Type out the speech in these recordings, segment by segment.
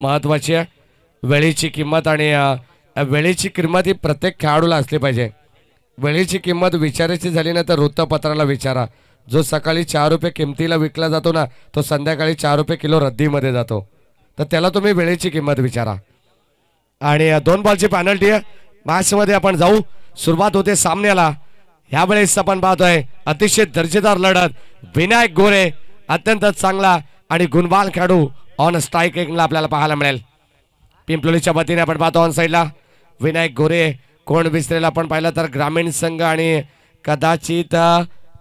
महत्त्वाची आहे. वेळेची किंमत आणि वेळेची किंमत ही प्रत्येक खेळाडूला असली पाहिजे. वेळेची किंमत विचारायची झाली ना तर वृत्तपत्राला विचारा. जो सकाळी 4 रुपये किमतीला विकला जातो ना तो संध्याकाळी 4 रुपये किलो रद्दीमध्ये जातो. तर त्याला तुम्ही वेळेची किंमत विचारा. आणि 2 बॉलची पेनल्टी आहे. मॅचमध्ये आपण जाऊ. सुरुवात होते सामन्याला. यावेळेस आपण पाहतोय अतिशय दर्जेदार लढत. विनायक गोरे अत्यंत चांगला आणि गुणवान खेळाडू ऑन स्ट्रायकिंगला आपल्याला पाहायला मिळेल. पिंपलोलीच्या वतीने आपण पाहतो ऑन साईडला विनायक गोरे. कोण विसरेल आपण पाहिलं तर ग्रामीण संघ आणि कदाचित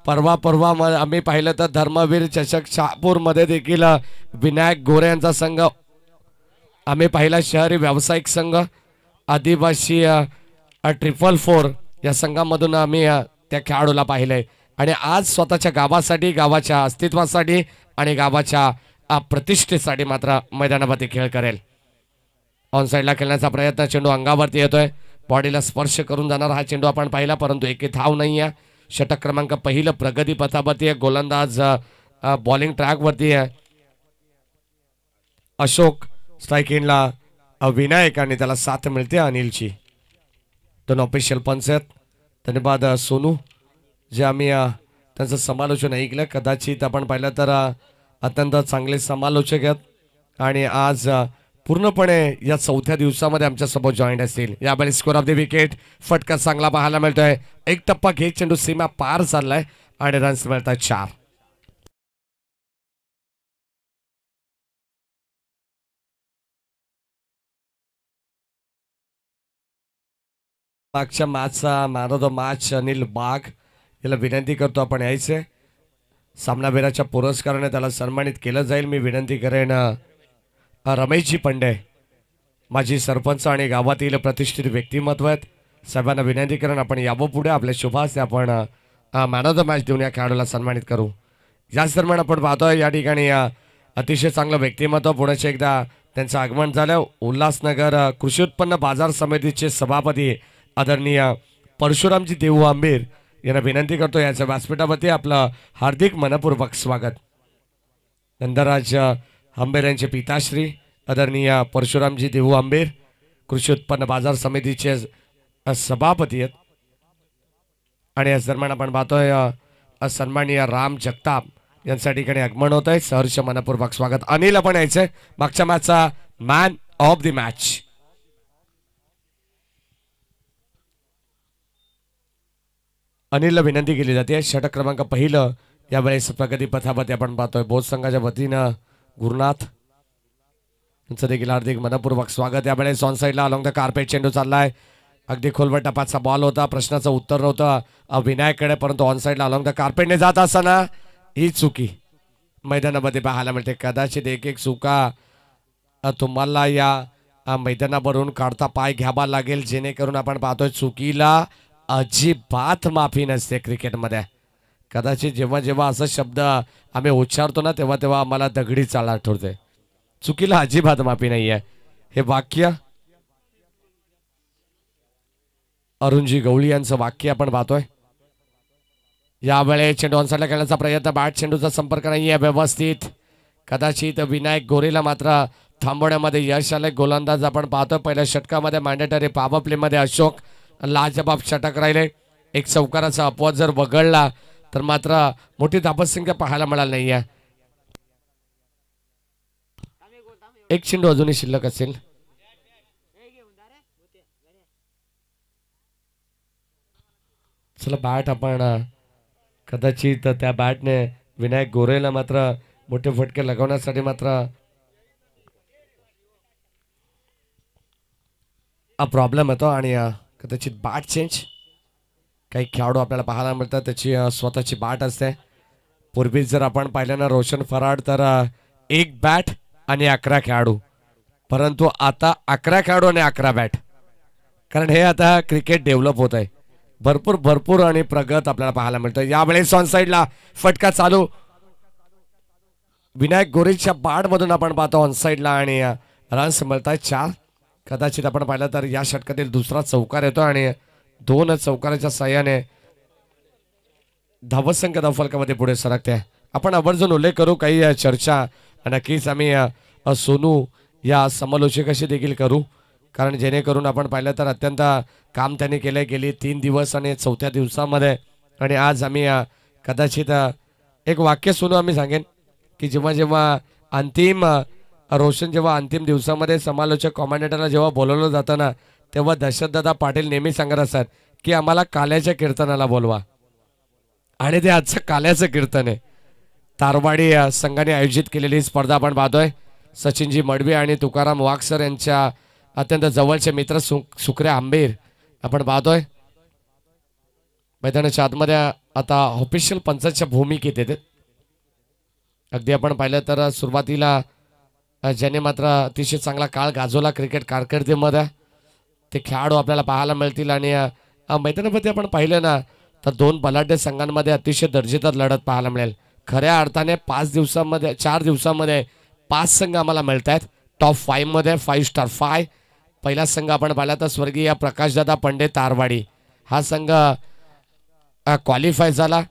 परवा आम्ही पाहिलं तर धर्मवीर चषक शहापूरमध्ये देखील विनायक गोरे यांचा संघ आम्ही पाहिला. शहरी व्यावसायिक संघ आदिवासी 444 या संघामधून आम्ही त्या खेळाडूला पाहिलंय. आणि आज स्वतःच्या गावासाठी, गावाच्या अस्तित्वासाठी आणि गावाच्या प्रतिष्ठेसाठी मात्र मैदानावरती खेळ करेल. ऑन साईडला खेळण्याचा प्रयत्न. चेंडू अंगावरती येतोय. बॉडीला स्पर्श करून जाणार हा चेंडू आपण पाहिला परंतु एके धाव नाही आहे. षटक क्रमांक पहिलं प्रगती पथावरती आहे. गोलंदाज बॉलिंग ट्रॅकवरती आहे. अशोक स्ट्रायकिंगला विनायक आणि त्याला साथ मिळते अनिलची. 2 ऑफिशियल पंच आहेत. धन्यवाद सोनू जे आम्ही त्यांचं समालोचन ऐकलं. कदाचित आपण पाहिलं तर अत्यंत चांगले समालोचक आहेत आणि आज पूर्णपणे या 4थ्या दिवसामध्ये आमच्यासोबत जॉईंट असतील. यावेळी स्कोर ऑफ द विकेट फटका चांगला पाहायला मिळतोय. एक टप्पा घेत चेंडू सीमा पार चाललाय आणि रन्स मिळतात 4. मागच्या मॅचचा man of the match Anil Bag याला विनंती करतो आपण यायचे. सामनावीराच्या पुरस्काराने त्याला सन्मानित केलं जाईल. मी विनंती करेन रमेशजी पंडे माजी सरपंच आणि गावातील प्रतिष्ठित व्यक्तिमत्व आहेत. सर्वांना विनंती करून आपण यावं पुढे. आपल्या शुभास आपण मॅन ऑफ द मॅच देऊन या खेळाडूला सन्मानित करू. याच दरम्यान आपण पाहतोय या ठिकाणी अतिशय चांगलं व्यक्तिमत्व पुण्याचे एकदा त्यांचं आगमन झालं. उल्हासनगर कृषी उत्पन्न बाजार समितीचे सभापती आदरणीय परशुरामजी देऊ आंबेर यांना विनंती करतो याच्या व्यासपीठावरती आपलं हार्दिक मनपूर्वक स्वागत. नंदराज आंबेर यांचे पिताश्री आदरणीय परशुरामजी देऊ आंबेर कृषी उत्पन्न बाजार समितीचे सभापती आहेत. आणि या दरम्यान आपण पाहतोय सन्माननीय राम जगताप यांच्या ठिकाणी आगमन होत आहे. सहर्ष मनपूर्वक स्वागत. अनिल आपण यायचंय मागच्या मॅचचा मॅन ऑफ द मॅच. अनिलला विनंती केली जाते. षटक क्रमांक पहिलं यावेळेस प्रगती पथावरती आपण पाहतोय बोध संघाच्या वतीनं गुरुनाथ यांचं देखील हार्दिक मनपूर्वक स्वागत. यावेळेस ऑन साईडला अलॉंग द कार्पेट चेंडू चाललाय. अगदी खोलवर टपाचा बॉल होता. प्रश्नाचं उत्तर नव्हतं विनायककडे परंतु ऑन साईडला अलॉंग द कार्पेटने जात असताना ही चुकी मैदानामध्ये पाहायला मिळते. कदाचित एक चुका तुम्हाला या मैदानावरून काढता पाय घ्यावा लागेल जेणेकरून आपण पाहतोय चुकीला अजिबात माफी नसते क्रिकेटमध्ये. कदाचित जेव्हा जेव्हा असं शब्द आम्ही उच्चारतो ना तेव्हा तेव्हा आम्हाला दगडी चाल आठवते. चुकीला अजिबात माफी नाही आहे. हे वाक्य अरुणजी गवळी यांचं वाक्य आपण पाहतोय. यावेळेस चेंडू ऑन साईडला खेळण्याचा प्रयत्न. बॅट चेंडूचा संपर्क नाही आहे व्यवस्थित. कदाचित विनायक गोरेला मात्र थांबवण्यामध्ये यश आलंय. गोलंदाज आपण पाहतोय पहिल्या षटकामध्ये मॅन्डेटरी पॉवर प्लेमध्ये अशोक लाजबाब षटक राहिले. एक चौकाराचा अपवाद जर वगळला तर मात्र मोठी धावसंख्या पाहायला मिळाली नाहीये. एक चेंडू अजूनही शिल्लक असेल. चला बॅट आपण कदाचित त्या बॅटने विनायक गोरेला मात्र मोठे फटके लगवण्यासाठी मात्र प्रॉब्लेम येतो आणि कदाचित बॅट चेंज. काही खेळाडू आपल्याला पाहायला मिळतात त्याची स्वतःची बॅट असते. पूर्वी जर आपण पाहिलं ना रोशन फराड तर 1 बॅट आणि 11 खेळाडू परंतु आता 11 खेळाडू आणि 11 बॅट. कारण हे आता क्रिकेट डेव्हलप होत आहे. भरपूर आणि प्रगत आपल्याला पाहायला मिळतं. यावेळेस ऑन साईडला फटका चालू विनायक गोरेच्या बॅटमधून आपण पाहतो ऑन साईडला आणि रन्स मिळत आहेत 4. कदाचित आपण पाहिलं तर या षटकातील दुसरा चौकार येतो आणि 2 चौकाराच्या साह्याने धावसंख्या धावफलकामध्ये पुढे सरकते. आपण आवर्जून उल्लेख करू काही चर्चा नक्कीच आम्ही सोनू या समालोचकाशी देखील करू, कारण जेणेकरून आपण पाहिलं तर अत्यंत काम त्यांनी केलं गेली 3 दिवस आणि चौथ्या दिवसामध्ये. आणि आज आम्ही कदाचित एक वाक्य सुनू आम्ही सांगेन की जेव्हा जेव्हा अंतिम रोशन जेव्हा अंतिम दिवसामध्ये समालोचक कॉमेंटेटरला जेव्हा बोलवलं जातं ना, तेव्हा दशरथदादा पाटील नेहमी सांगत असतात की आम्हाला काल्याच्या कीर्तनाला बोलवा. आणि ते आजचं काल्याचं कीर्तन आहे. तारवाडी संघाने आयोजित केलेली स्पर्धा आपण पाहतोय. सचिनजी मडवी आणि तुकाराम वाघ सर यांच्या अत्यंत जवळचे मित्र सुकऱ्या आंबेर आपण पाहतोय. मैदानाच्या आतमध्ये आता ऑफिशियल पंचाच्या भूमिकेत येते. अगदी आपण पाहिलं तर सुरुवातीला ज्याने मात्र अतिशय चांगला काळ गाजवला क्रिकेट कारकिर्दीमध्ये ते खेळाडू आपल्याला पाहायला मिळतील. आणि मैदानामध्ये आपण पाहिलं ना तर दोन बलाढ्य संघांमध्ये अतिशय दर्जेदार लढत पाहायला मिळेल. खऱ्या अर्थाने 4 दिवसामध्ये 5 संघ आम्हाला मिळत आहेत टॉप 5 मध्ये 5 स्टार 5. पहिला संघ आपण पाहिला तर स्वर्गीय प्रकाशदादा पंडे तारवाडी हा संघ क्वालिफाय झाला.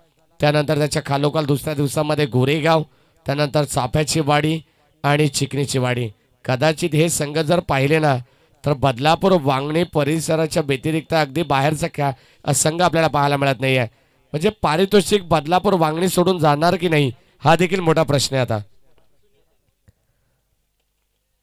त्यानंतर त्याच्या खालोखाल दुसऱ्या दिवसामध्ये गोरेगाव, त्यानंतर चाफ्याची वाडी आणि चिकणीची वाडी. कदाचित हे संघ जर पाहिले ना तर बदलापूर वांगणी परिसराच्या व्यतिरिक्त अगदी बाहेरचा संघ आपल्याला पाहायला मिळत नाही आहे. म्हणजे पारितोषिक बदलापूर वांगणी सोडून जाणार की नाही हा देखील मोठा प्रश्न आहे आता.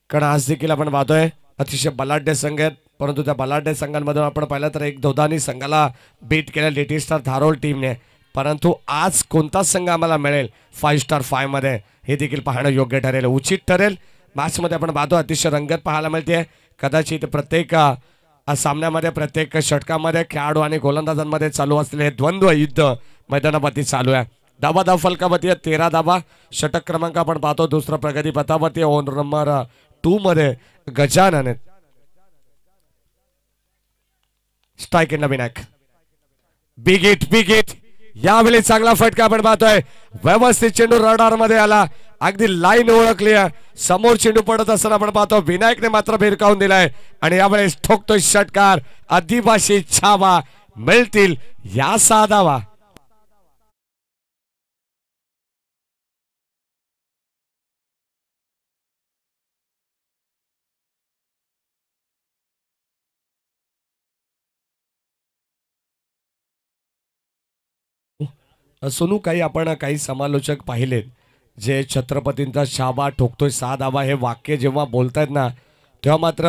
कारण आज देखील आपण पाहतोय अतिशय बलाढ्य संघ आहेत, परंतु त्या बलाढ्य संघांमधून आपण पाहिलं तर एक दोधानी संघाला बीट केल्या लेटी स्टार धारोल टीमने. परंतु आज कोणता संघ आम्हाला मिळेल 5 स्टार 5 मध्ये हे देखील पाहणं योग्य ठरेल, उचित ठरेल. मॅचमध्ये आपण पाहतो अतिशय रंगत पाहायला मिळते. कदाचित प्रत्येक सामन्यामध्ये प्रत्येक षटकामध्ये खेळाडू आणि गोलंदाजांमध्ये चालू असलेले द्वंद्व युद्ध मैदानावरती चालू आहे. धाव फलकावरती 13 धावा. षटक क्रमांक आपण पाहतो दुसरा प्रगती पथावरती ओन नंबर 2 मध्ये Gajanan. Strike in Vinayak big hit यावेळी चांगला फटका आपण पाहतोय. व्यवस्थित चेंडू रडार मध्ये आला, अगदी लाईन ओळखली, समोर चेंडू पडत असताना आपण पाहतो विनायकने मात्र भिरकावून दिलाय. आणि यावेळेस ठोकतोय षटकार. आदिवासी छावा मिळतील या 6 धावा. सोनू काही समालोचक पाहिलेत जे छत्रपतींचा शाबा ठोकतोय 6 धावा हे वाक्य जेव्हा बोलतायत ना तेव्हा मात्र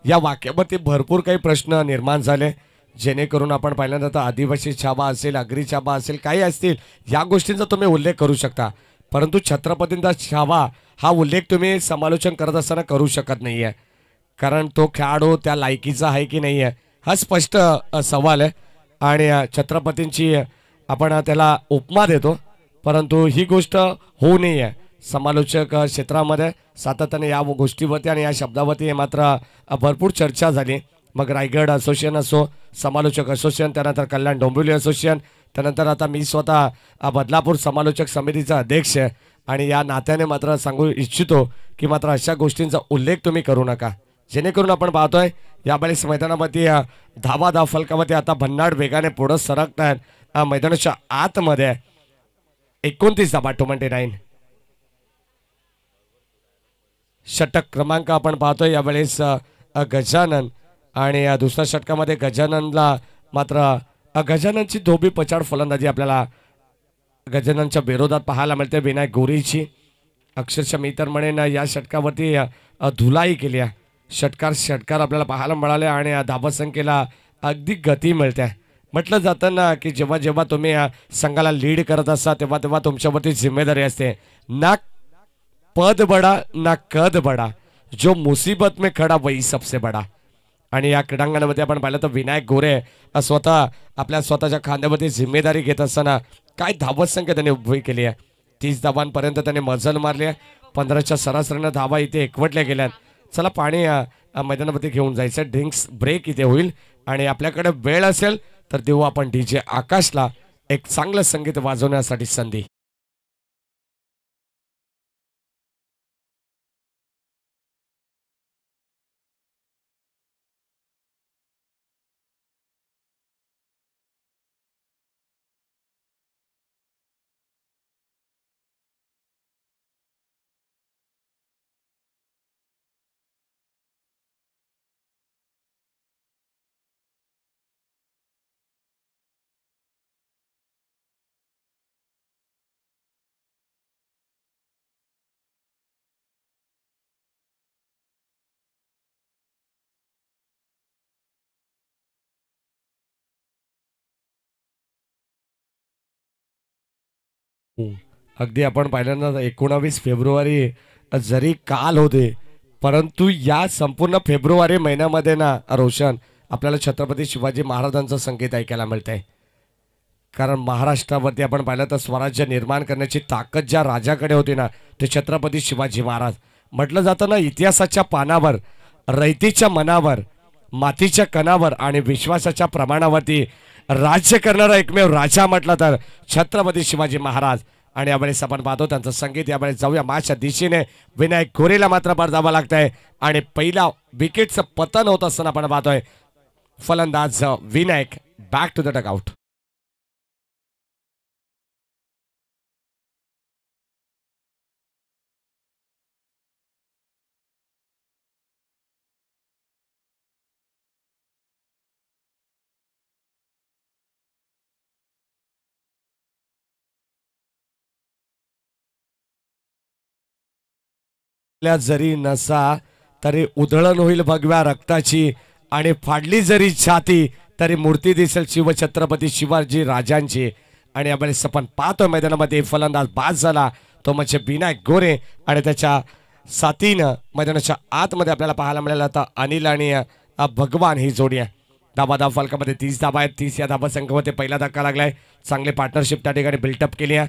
या वाक्यामध्ये भरपूर काही प्रश्न निर्माण झाले. जेणेकरून आपण पाहिल्यानंतर तर आदिवासी छाबा असेल, अग्री छाबा असेल, काही असतील या गोष्टींचा तुम्ही उल्लेख करू शकता. परंतु छत्रपतींचा छाबा हा उल्लेख तुम्ही समालोचन करत असताना करू शकत नाहीये. कारण तो खेळाडू त्या लायकीचा आहे की नाही आहे हा स्पष्ट सवाल आहे. आणि छत्रपतींची आपण त्याला उपमा देतो, परंतु ही गोष्ट होऊ नये. समालोचक क्षेत्रामध्ये सातत्याने या गोष्टीवरती आणि या शब्दावरती मात्र भरपूर चर्चा झाली. मग रायगड असोसिएशन असो, समालोचक असोसिएशन, त्यानंतर कल्याण डोंबिवली असोसिएशन, त्यानंतर आता मी स्वतः बदलापूर समालोचक समितीचा अध्यक्ष आहे. आणि या नात्याने मात्र सांगू इच्छितो की मात्र अशा गोष्टींचा उल्लेख तुम्ही करू नका. जेणेकरून आपण पाहतोय यावेळेस मैदानामध्ये धाव फलकामध्ये आता भन्नाट वेगाने पुढे सरकत आहेत. मैदानाच्या आतमध्ये 29 धावा 29. षटक क्रमांक आपण पाहतोय यावेळेस गजानन. आणि दुसऱ्या षटकामध्ये गजाननला मात्र गजाननची धोबी पछाड फलंदाजी आपल्याला गजाननच्या विरोधात पाहायला मिळते. विनायक गोरेची अक्षरशः मी तर म्हणेन या षटकावरती धुलाई केली आहे. षटकार आपल्याला पाहायला मिळाले आणि धावसंख्येला अगदी गती मिळते. म्हटलं जातं ना की जेव्हा जेव्हा तुम्ही संघाला लीड करत असता तेव्हा तेव्हा तुमच्यावरती जिम्मेदारी असते. ना पद बडा ना कद बडा, जो मुसीबत में खडा वही सबसे बडा. आणि या क्रीडांगणामध्ये आपण पाहिलं तर विनायक गोरे स्वतः आपल्या स्वतःच्या खांद्यावरती जिम्मेदारी घेत असताना काय धावसंख्या त्यांनी उभी केली आहे. 30 धावांपर्यंत त्यांनी मजल मारली आहे. 15च्या सरासरीनं धावा इथे एकवटल्या गेल्यात. चला पाणी मैदानामध्ये घेऊन जायचं. ड्रिंक्स ब्रेक इथे होईल आणि आपल्याकडे वेळ असेल तर देऊ आपण DJ आकाशला एक चांगलं संगीत वाजवण्यासाठी संधी. हो. अगदी आपण पाहिलं ना 19 फेब्रुवारी जरी काल होते परंतु या संपूर्ण फेब्रुवारी महिन्यामध्ये ना रोशन आपल्याला छत्रपती शिवाजी महाराजांचं संगीत ऐकायला मिळतंय. कारण महाराष्ट्रावरती आपण पाहिलं तर स्वराज्य निर्माण करण्याची ताकद ज्या राजाकडे होती ना ते छत्रपती शिवाजी महाराज. म्हटलं जातं ना इतिहासाच्या पानावर रयतेच्या मनावर मातीच्या कणावर आणि विश्वासाच्या प्रमाणावरती राज्य करणारा एकमेव राजा म्हटलं तर छत्रपती शिवाजी महाराज. आणि यावेळेस आपण पाहतो त्यांचं संगीत यावेळेस जाऊया माच्या दिशेने विनायक गोरेला मात्र बरदावा लागतंय आणि पहिला विकेटचं पतन होत असताना आपण पाहतोय फलंदाज Vinayak back to the dugout. जरी नसा तरी उधळण होईल भगव्या रक्ताची आणि फाडली जरी छाती तरी मूर्ती दिसेल शिवछत्रपती शिवाजी राजांची. आणि यावेळेस आपण पाहतो मैदानामध्ये फलंदाज बाद झाला तो म्हणजे विनायक गोरे आणि त्याच्या साथीनं मैदानाच्या आतमध्ये आपल्याला पाहायला मिळालं आता अनिल आणि भगवान ही जोडी आहे. धाबा फलकामध्ये 30 धाबा आहेत. 30 या धाबा संघामध्ये पहिला धक्का लागलाय. चांगली पार्टनरशिप त्या ठिकाणी बिल्टअप केली आहे.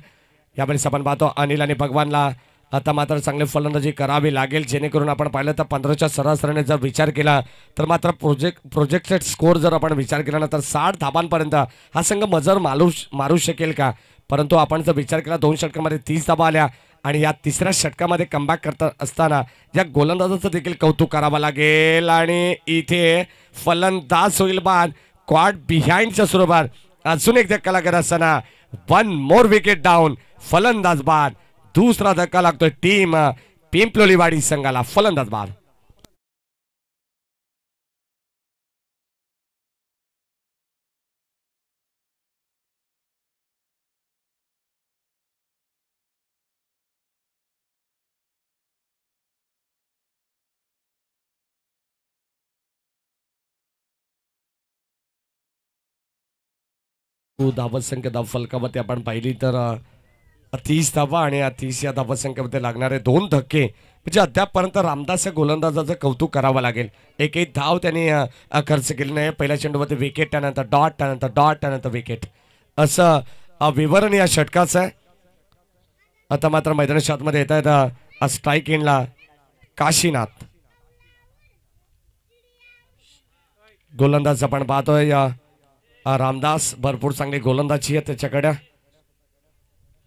यावेळेस आपण पाहतो अनिल आणि भगवानला आता मात्र चांगली फलंदाजी करावी लागेल जेणेकरून आपण पाहिलं तर 15च्या सरासरीने जर विचार केला तर मात्र प्रोजेक्टेड स्कोर जर आपण विचार केला ना तर 60 धाबांपर्यंत हा संघ मजर मारू शकेल का. परंतु आपण जर विचार केला 2 षटकामध्ये 30 धाबा आल्या आणि या तिसऱ्या षटकामध्ये कमबॅक करत असताना या गोलंदाजाचं देखील कौतुक करावं लागेल. आणि इथे फलंदाज होईल बाद क्वाड बिहाइंडच्या स्वरूपात अजून एक धक्का लागत असताना 1 मोर विकेट डाऊन फलंदाज बाद. दुसरा धक्का लागतोय टीम पिंपलोलीवाडी संघाला फलंदाज बाद. धावत संख्या धाव फलकामध्ये आपण पाहिली तर 30 धावा आणि 30 या धावा संख्येमध्ये लागणारे 2 धक्के म्हणजे अद्यापपर्यंत रामदास या गोलंदाजाचं कौतुक करावं लागेल. एकही धाव त्यांनी खर्च केली नाही. पहिल्या चेंडूमध्ये विकेट त्यानंतर डॉट त्यानंतर डॉट त्यानंतर विकेट असं विवरण या षटकाचं आहे. आता मात्र मैदानाच्या आतमध्ये येत आहेत स्ट्राईक एंडला काशीनाथ गोलंदाज आपण पाहतोय. रामदास भरपूर चांगली गोलंदाजी आहे त्याच्याकडे.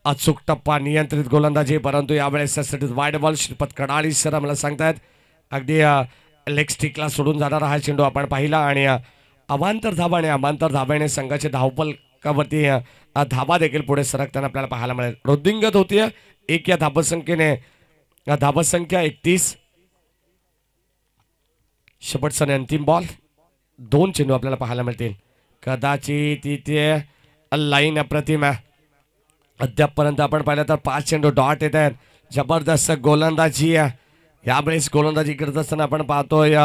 अचूक टप्पा नियंत्रित गोलंदाजी परंतु यावेळेस वाईड बॉल श्रीपत कडाळी सर आम्हाला सांगतायत अगदी लेग स्टिकला सोडून जाणारा हा चेंडू आपण पाहिला आणि अवांतर धाबा आणि अमांतर धाब्याने संघाच्या धावफलकावरती धाबा देखील पुढे सरकताना आपल्याला पाहायला मिळेल. वृद्धिंगत होतीये 1 या धाबसंख्येने धाबसंख्या 31. शेवटचा अंतिम बॉल 2 चेंडू आपल्याला पाहायला मिळतील. कदाचित इथे लाईन अप्रतिम आहे. अद्यापपर्यंत आपण पाहिलं तर 5 चेंडू डॉट येत आहेत. जबरदस्त गोलंदाजी आहे. यावेळेस गोलंदाजी करत असताना आपण पाहतोय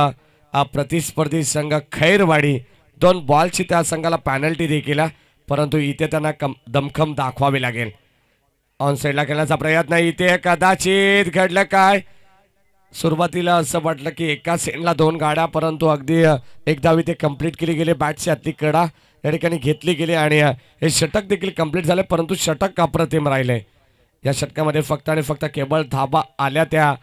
प्रतिस्पर्धी संघ खैरवाडी 2 बॉलची त्या संघाला पॅनल्टी देखील आहे परंतु इथे त्यांना दमखम दाखवावी लागेल. ऑन साईडला खेळण्याचा प्रयत्न इथे कदाचित घडलं काय. सुरुवातीला असं वाटलं की एका सेंडला 2 गाड्या परंतु अगदी एक धाव ते कंप्लीट केली गेली. बॅटची आतली कडा या ठिकाणी घेतली गेली आणि हे षटक देखील कंप्लीट झाले परंतु षटक अप्रतिम राहिले. या षटकामध्ये फक्त आणि फक्त केवळ धाबा आल्या त्या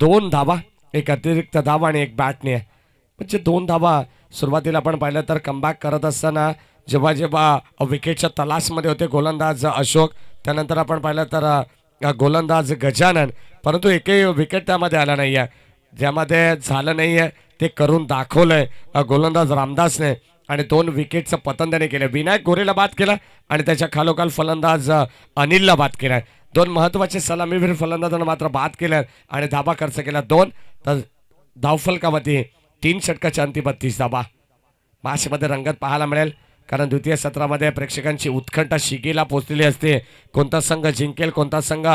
2 धाबा एक अतिरिक्त धाबा आणि एक बॅटने म्हणजे 2 धाबा. सुरुवातीला आपण पाहिलं तर कमबॅक करत असताना जेव्हा जेव्हा विकेटच्या तलाशमध्ये होते गोलंदाज अशोक त्यानंतर आपण पाहिलं तर गोलंदाज गजानन परंतु एकही विकेट त्यामध्ये आला नाही आहे. ज्यामध्ये झालं नाही आहे ते करून दाखवलंय गोलंदाज रामदासने आणि 2 विकेटचं पतन त्याने केलं. विनायक गोरेला बाद केला आणि त्याच्या खालोखाल फलंदाज अनिलला बाद केलाय. 2 महत्त्वाचे सलामीवीर फलंदाजांना मात्र बाद केलं आणि धाबा खर्च केला 2. तर धावफलकामध्ये 3 षटकाच्या अंती 32 धाबा. माशमध्ये रंगत पाहायला मिळेल कारण द्वितीय सत्रामध्ये प्रेक्षकांची उत्कंठा शिगेला पोहोचलेली असते. कोणता संघ जिंकेल कोणता संघ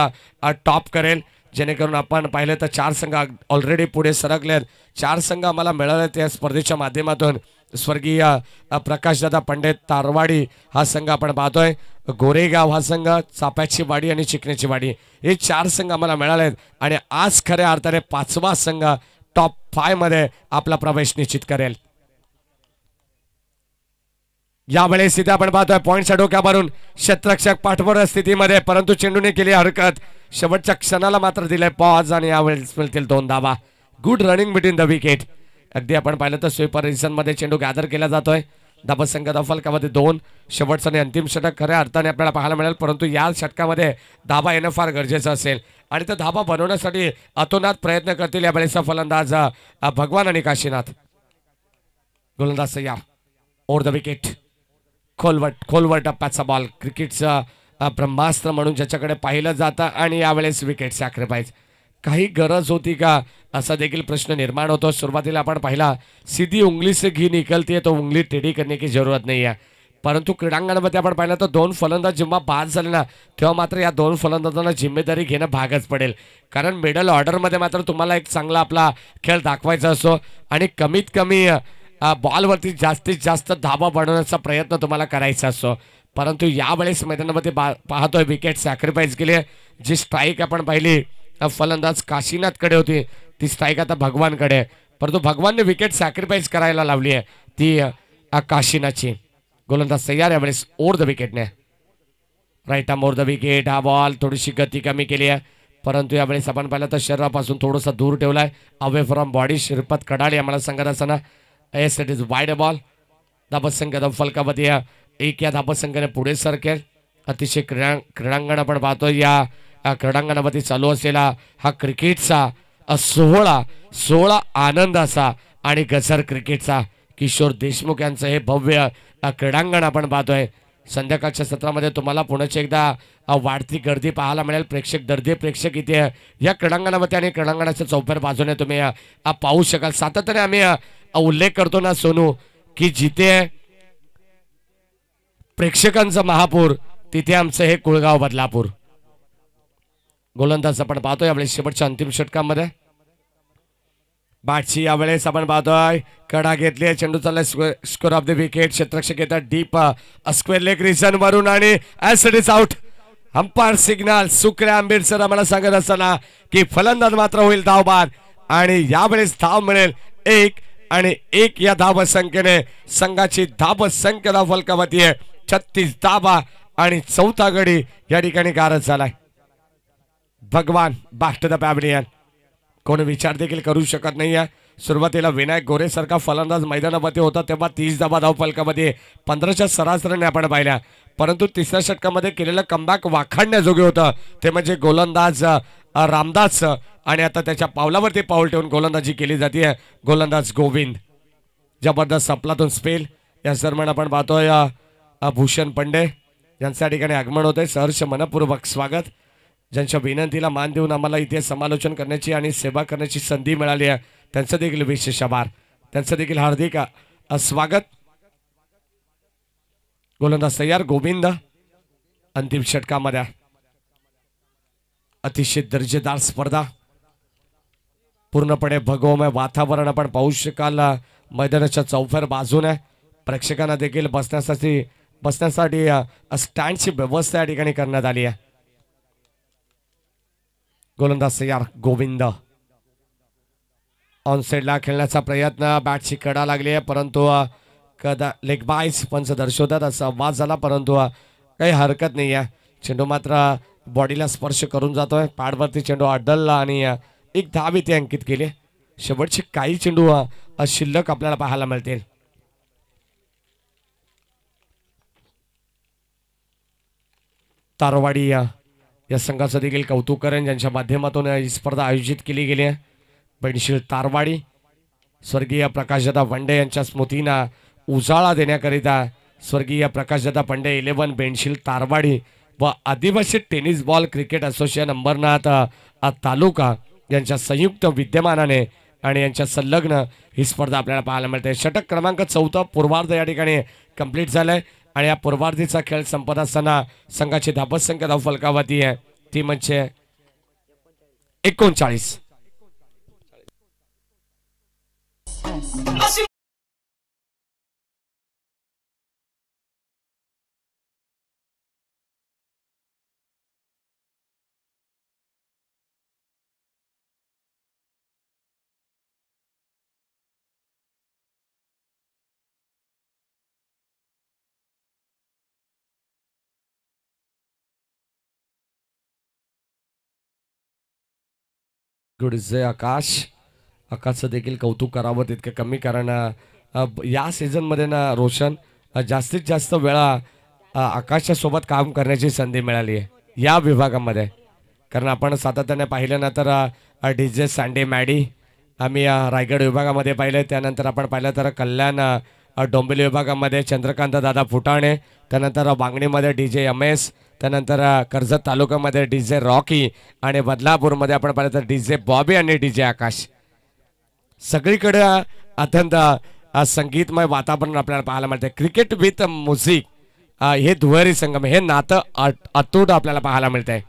टॉप करेल जेणेकरून आपण पाहिलं तर 4 संघ ऑलरेडी पुढे सरकलेत. 4 संघ आम्हाला मिळाले त्या स्पर्धेच्या माध्यमातून. स्वर्गीय प्रकाशदादा पंडित तारवाडी हा संघ आपण पाहतोय. गोरेगाव हा संघ, चाप्याची वाडी आणि चिकण्याची वाडी हे 4 संघ आम्हाला मिळालेत आणि आज खऱ्या अर्थाने 5वा संघ टॉप 5 मध्ये आपला प्रवेश निश्चित करेल. यावेळेस इथे आपण पाहतोय पॉइंटच्या डोक्यावरून क्षेत्ररक्षक पाठबळ स्थितीमध्ये, परंतु चेंडूने केली हरकत. शेवटच्या क्षणाला मात्र दिलाय पॉज आणि यावेळेस मिळतील 2 धावा. Good running between the wicket. अगदी आपण पाहिलं तर स्वीपर रिझन मध्ये चेंडू गॅदर केला जातोय. धाबसंख्या फलकामध्ये 2. शेवटचं आणि अंतिम षटक खऱ्या अर्थाने आपल्याला पाहायला मिळेल, परंतु या षटकामध्ये धाबा येणं फार गरजेचं असेल आणि तो धाबा बनवण्यासाठी अतोनात प्रयत्न करतील यावेळेचा फलंदाज भगवान आणि काशीनाथ. गोलंदाज तयार. Over the wicket. खोलवर टप्प्याचा बॉल. क्रिकेटचा ब्रह्मास्त्र म्हणून ज्याच्याकडे पाहिलं जातं आणि यावेळेस विकेट सॅक्रिफाईस. काही गरज होती का असा देखील प्रश्न निर्माण होतो. सुरुवातीला आपण पाहिला सीधी उंगली से घी निकलती है तो उंगली टेढ़ी करने की जरूरत नहीं है, परंतु क्रीडांगणामध्ये आपण पाहिलं तर 2 फलंदाज जेव्हा बाद झाले ना तेव्हा मात्र या 2 फलंदाजांना जिम्मेदारी घेणं भागच पडेल. कारण मिडल ऑर्डरमध्ये मात्र तुम्हाला एक चांगला आपला खेळ दाखवायचा असतो आणि कमीत कमी बॉलवरती जास्तीत जास्त धाबा बनवण्याचा प्रयत्न तुम्हाला करायचा असतो. परंतु यावेळेस मैदानामध्ये पाहतोय विकेट सॅक्रिफाईस केली. जी स्ट्राईक आपण पाहिली फलंदाज काशीनाथकडे होती ती स्ट्राईक आता भगवानकडे, परंतु भगवानने विकेट सॅक्रिफाईस करायला लावली आहे ती काशीनाथची. गोलंदाज तयार यावेळेस ओव्हर द विकेटने. Right arm over the wicket. हा बॉल थोडीशी गती कमी केली आहे, परंतु यावेळेस आपण पाहिलं तर शरीरापासून थोडासा दूर ठेवलाय. Away from body. Shripat Kadale आम्हाला सांगत असताना yes it is wide ball. धाबसंख्या फलकामध्ये एक या धाबसंख्येने पुढे सरकेल. अतिशय क्रीडांगण आपण पाहतोय या क्रीडांगणामध्ये चालू असलेला हा क्रिकेटचा 16 आनंदाचा आणि गजर क्रिकेटचा किशोर देशमुख यांचं हे भव्य क्रीडांगण आपण पाहतोय. संध्याकाळच्या सत्रामध्ये तुम्हाला पुण्याची एकदा वाढती गर्दी पाहायला मिळेल. प्रेक्षक इथे या क्रीडांगणामध्ये आणि क्रीडांगणाच्या चौफेर बाजूने तुम्ही पाहू शकाल. सातत्याने आम्ही उल्लेख करतो ना सोनू की जिथे प्रेक्षकांचा महापूर तिथे आमचं हे कुळगाव बदलापूर. गोलंदाज आपण पाहतोय यावेळेस शेवटच्या अंतिम षटकामध्ये बॅटची यावेळेस आपण पाहतोय कडा घेतली. चेंडू चाललाय स्कोर ऑफ द विकेट. क्षेत्ररक्षक येतात डीप स्क्वेअर लेग रिजन वरून आणि as it is out. Umpire signal. Sukriya Ambed sir आम्हाला सांगत असताना की फलंदाज मात्र होईल धावबाद आणि यावेळेस धाव मिळेल 1 आणि 1 या धावसंख्येने संघाची धावसंख्या फलकावती आहे 36 धावा आणि 4था गडी या ठिकाणी गारद झालाय. भगवान बॅक टू द पॅव्हिलियन. कोणी विचार देखील करू शकत नाही आहे. सुरुवातीला विनायक गोरे सारखा फलंदाज मैदानामध्ये होता तेव्हा 30 धावा धाव फलकामध्ये 15च्या सरासरीने आपण पाहिल्या, परंतु तिसऱ्या षटकामध्ये केलेलं कमबॅक वाखाणण्याजोगे होतं ते म्हणजे गोलंदाज रामदास आणि आता त्याच्या पावलावरती पाऊल ठेवून गोलंदाजी केली जाते. गोलंदाज गोविंद. जबरदस्त सपलातून स्पेल या दरम्यान आपण पाहतोय भूषण पंडे यांच्या ठिकाणी आगमन होते. सहर्ष मनपूर्वक स्वागत. ज्यांच्या विनंतीला मान देऊन आम्हाला इथे समालोचन करण्याची आणि सेवा करण्याची संधी मिळाली आहे त्यांचं देखील विशेष आभार. त्यांचं देखील हार्दिक स्वागत. गोलंदाज तयार गोविंद. अंतिम षटकामध्ये अतिशय दर्जेदार स्पर्धा. पूर्णपणे भगवमय वातावरण आपण पाहू शकाल मैदानाच्या चौफेर बाजूने. प्रेक्षकांना देखील बसण्यासाठी स्टँडची व्यवस्था या ठिकाणी करण्यात आली आहे. गोलंदाज तयार गोविंद. ऑन साइडला खेळण्याचा प्रयत्न. बॅटची कडा लागली आहे परंतु कदा लेग बायस पंच दर्शवतात असा आवाज झाला, परंतु काही हरकत नाही आहे. चेंडू मात्र बॉडीला स्पर्श करून जातोय. पॅडवरती चेंडू अड्डलला आणि एक धाव इथे अंकित केली. शेवटचे काही चेंडू शिल्लक आपल्याला पाहायला मिळतील. तारवाडी या संघाचं देखील कौतुक करेन ज्यांच्या माध्यमातून ही स्पर्धा आयोजित केली गेली आहे. बेंडशील तारवाडी स्वर्गीय प्रकाशदादा पंडे यांच्या स्मृतींना उजाळा देण्याकरिता स्वर्गीय प्रकाशदादा पंडे 11 बेंडशील तारवाडी व आदिवासी tennis ball cricket association Ambernath तालुका यांच्या संयुक्त विद्यमानाने आणि यांच्या संलग्न ही स्पर्धा आपल्याला पाहायला मिळते. षटक क्रमांक 4 पूर्वार्ध या ठिकाणी कंप्लीट झालाय आणि या पूर्वार्धीचा खेळ संपत असताना संघाची धावसंख्या धाव फलकावती आहे ती म्हणजे 39. गुड जे आकाश. आकाशचं देखील कौतुक करावं तितकं कमी, कारण या सीझनमध्ये ना रोशन जास्तीत जास्त वेळा आकाशच्या सोबत काम करण्याची संधी मिळाली आहे या विभागामध्ये. कारण आपण सातत्याने पाहिलं ना तर डी जे सँडी मॅडी आम्ही रायगड विभागामध्ये पाहिलं. त्यानंतर आपण पाहिलं तर कल्याण डोंबिवली विभागामध्ये चंद्रकांत दादा फुटाणे, त्यानंतर वांगणीमध्ये डी जे एम एस, त्यानंतर कर्जत तालुक्यामध्ये डी जे रॉकी आणि बदलापूरमध्ये आपण पाहिलं तर डी जे बॉबी आणि डी जे आकाश. सगळीकडे अत्यंत संगीतमय वातावरण आपल्याला पाहायला मिळते. क्रिकेट विथ म्युझिक हे दुहेरी संगम, हे नातं अतूट आपल्याला पाहायला मिळतंय.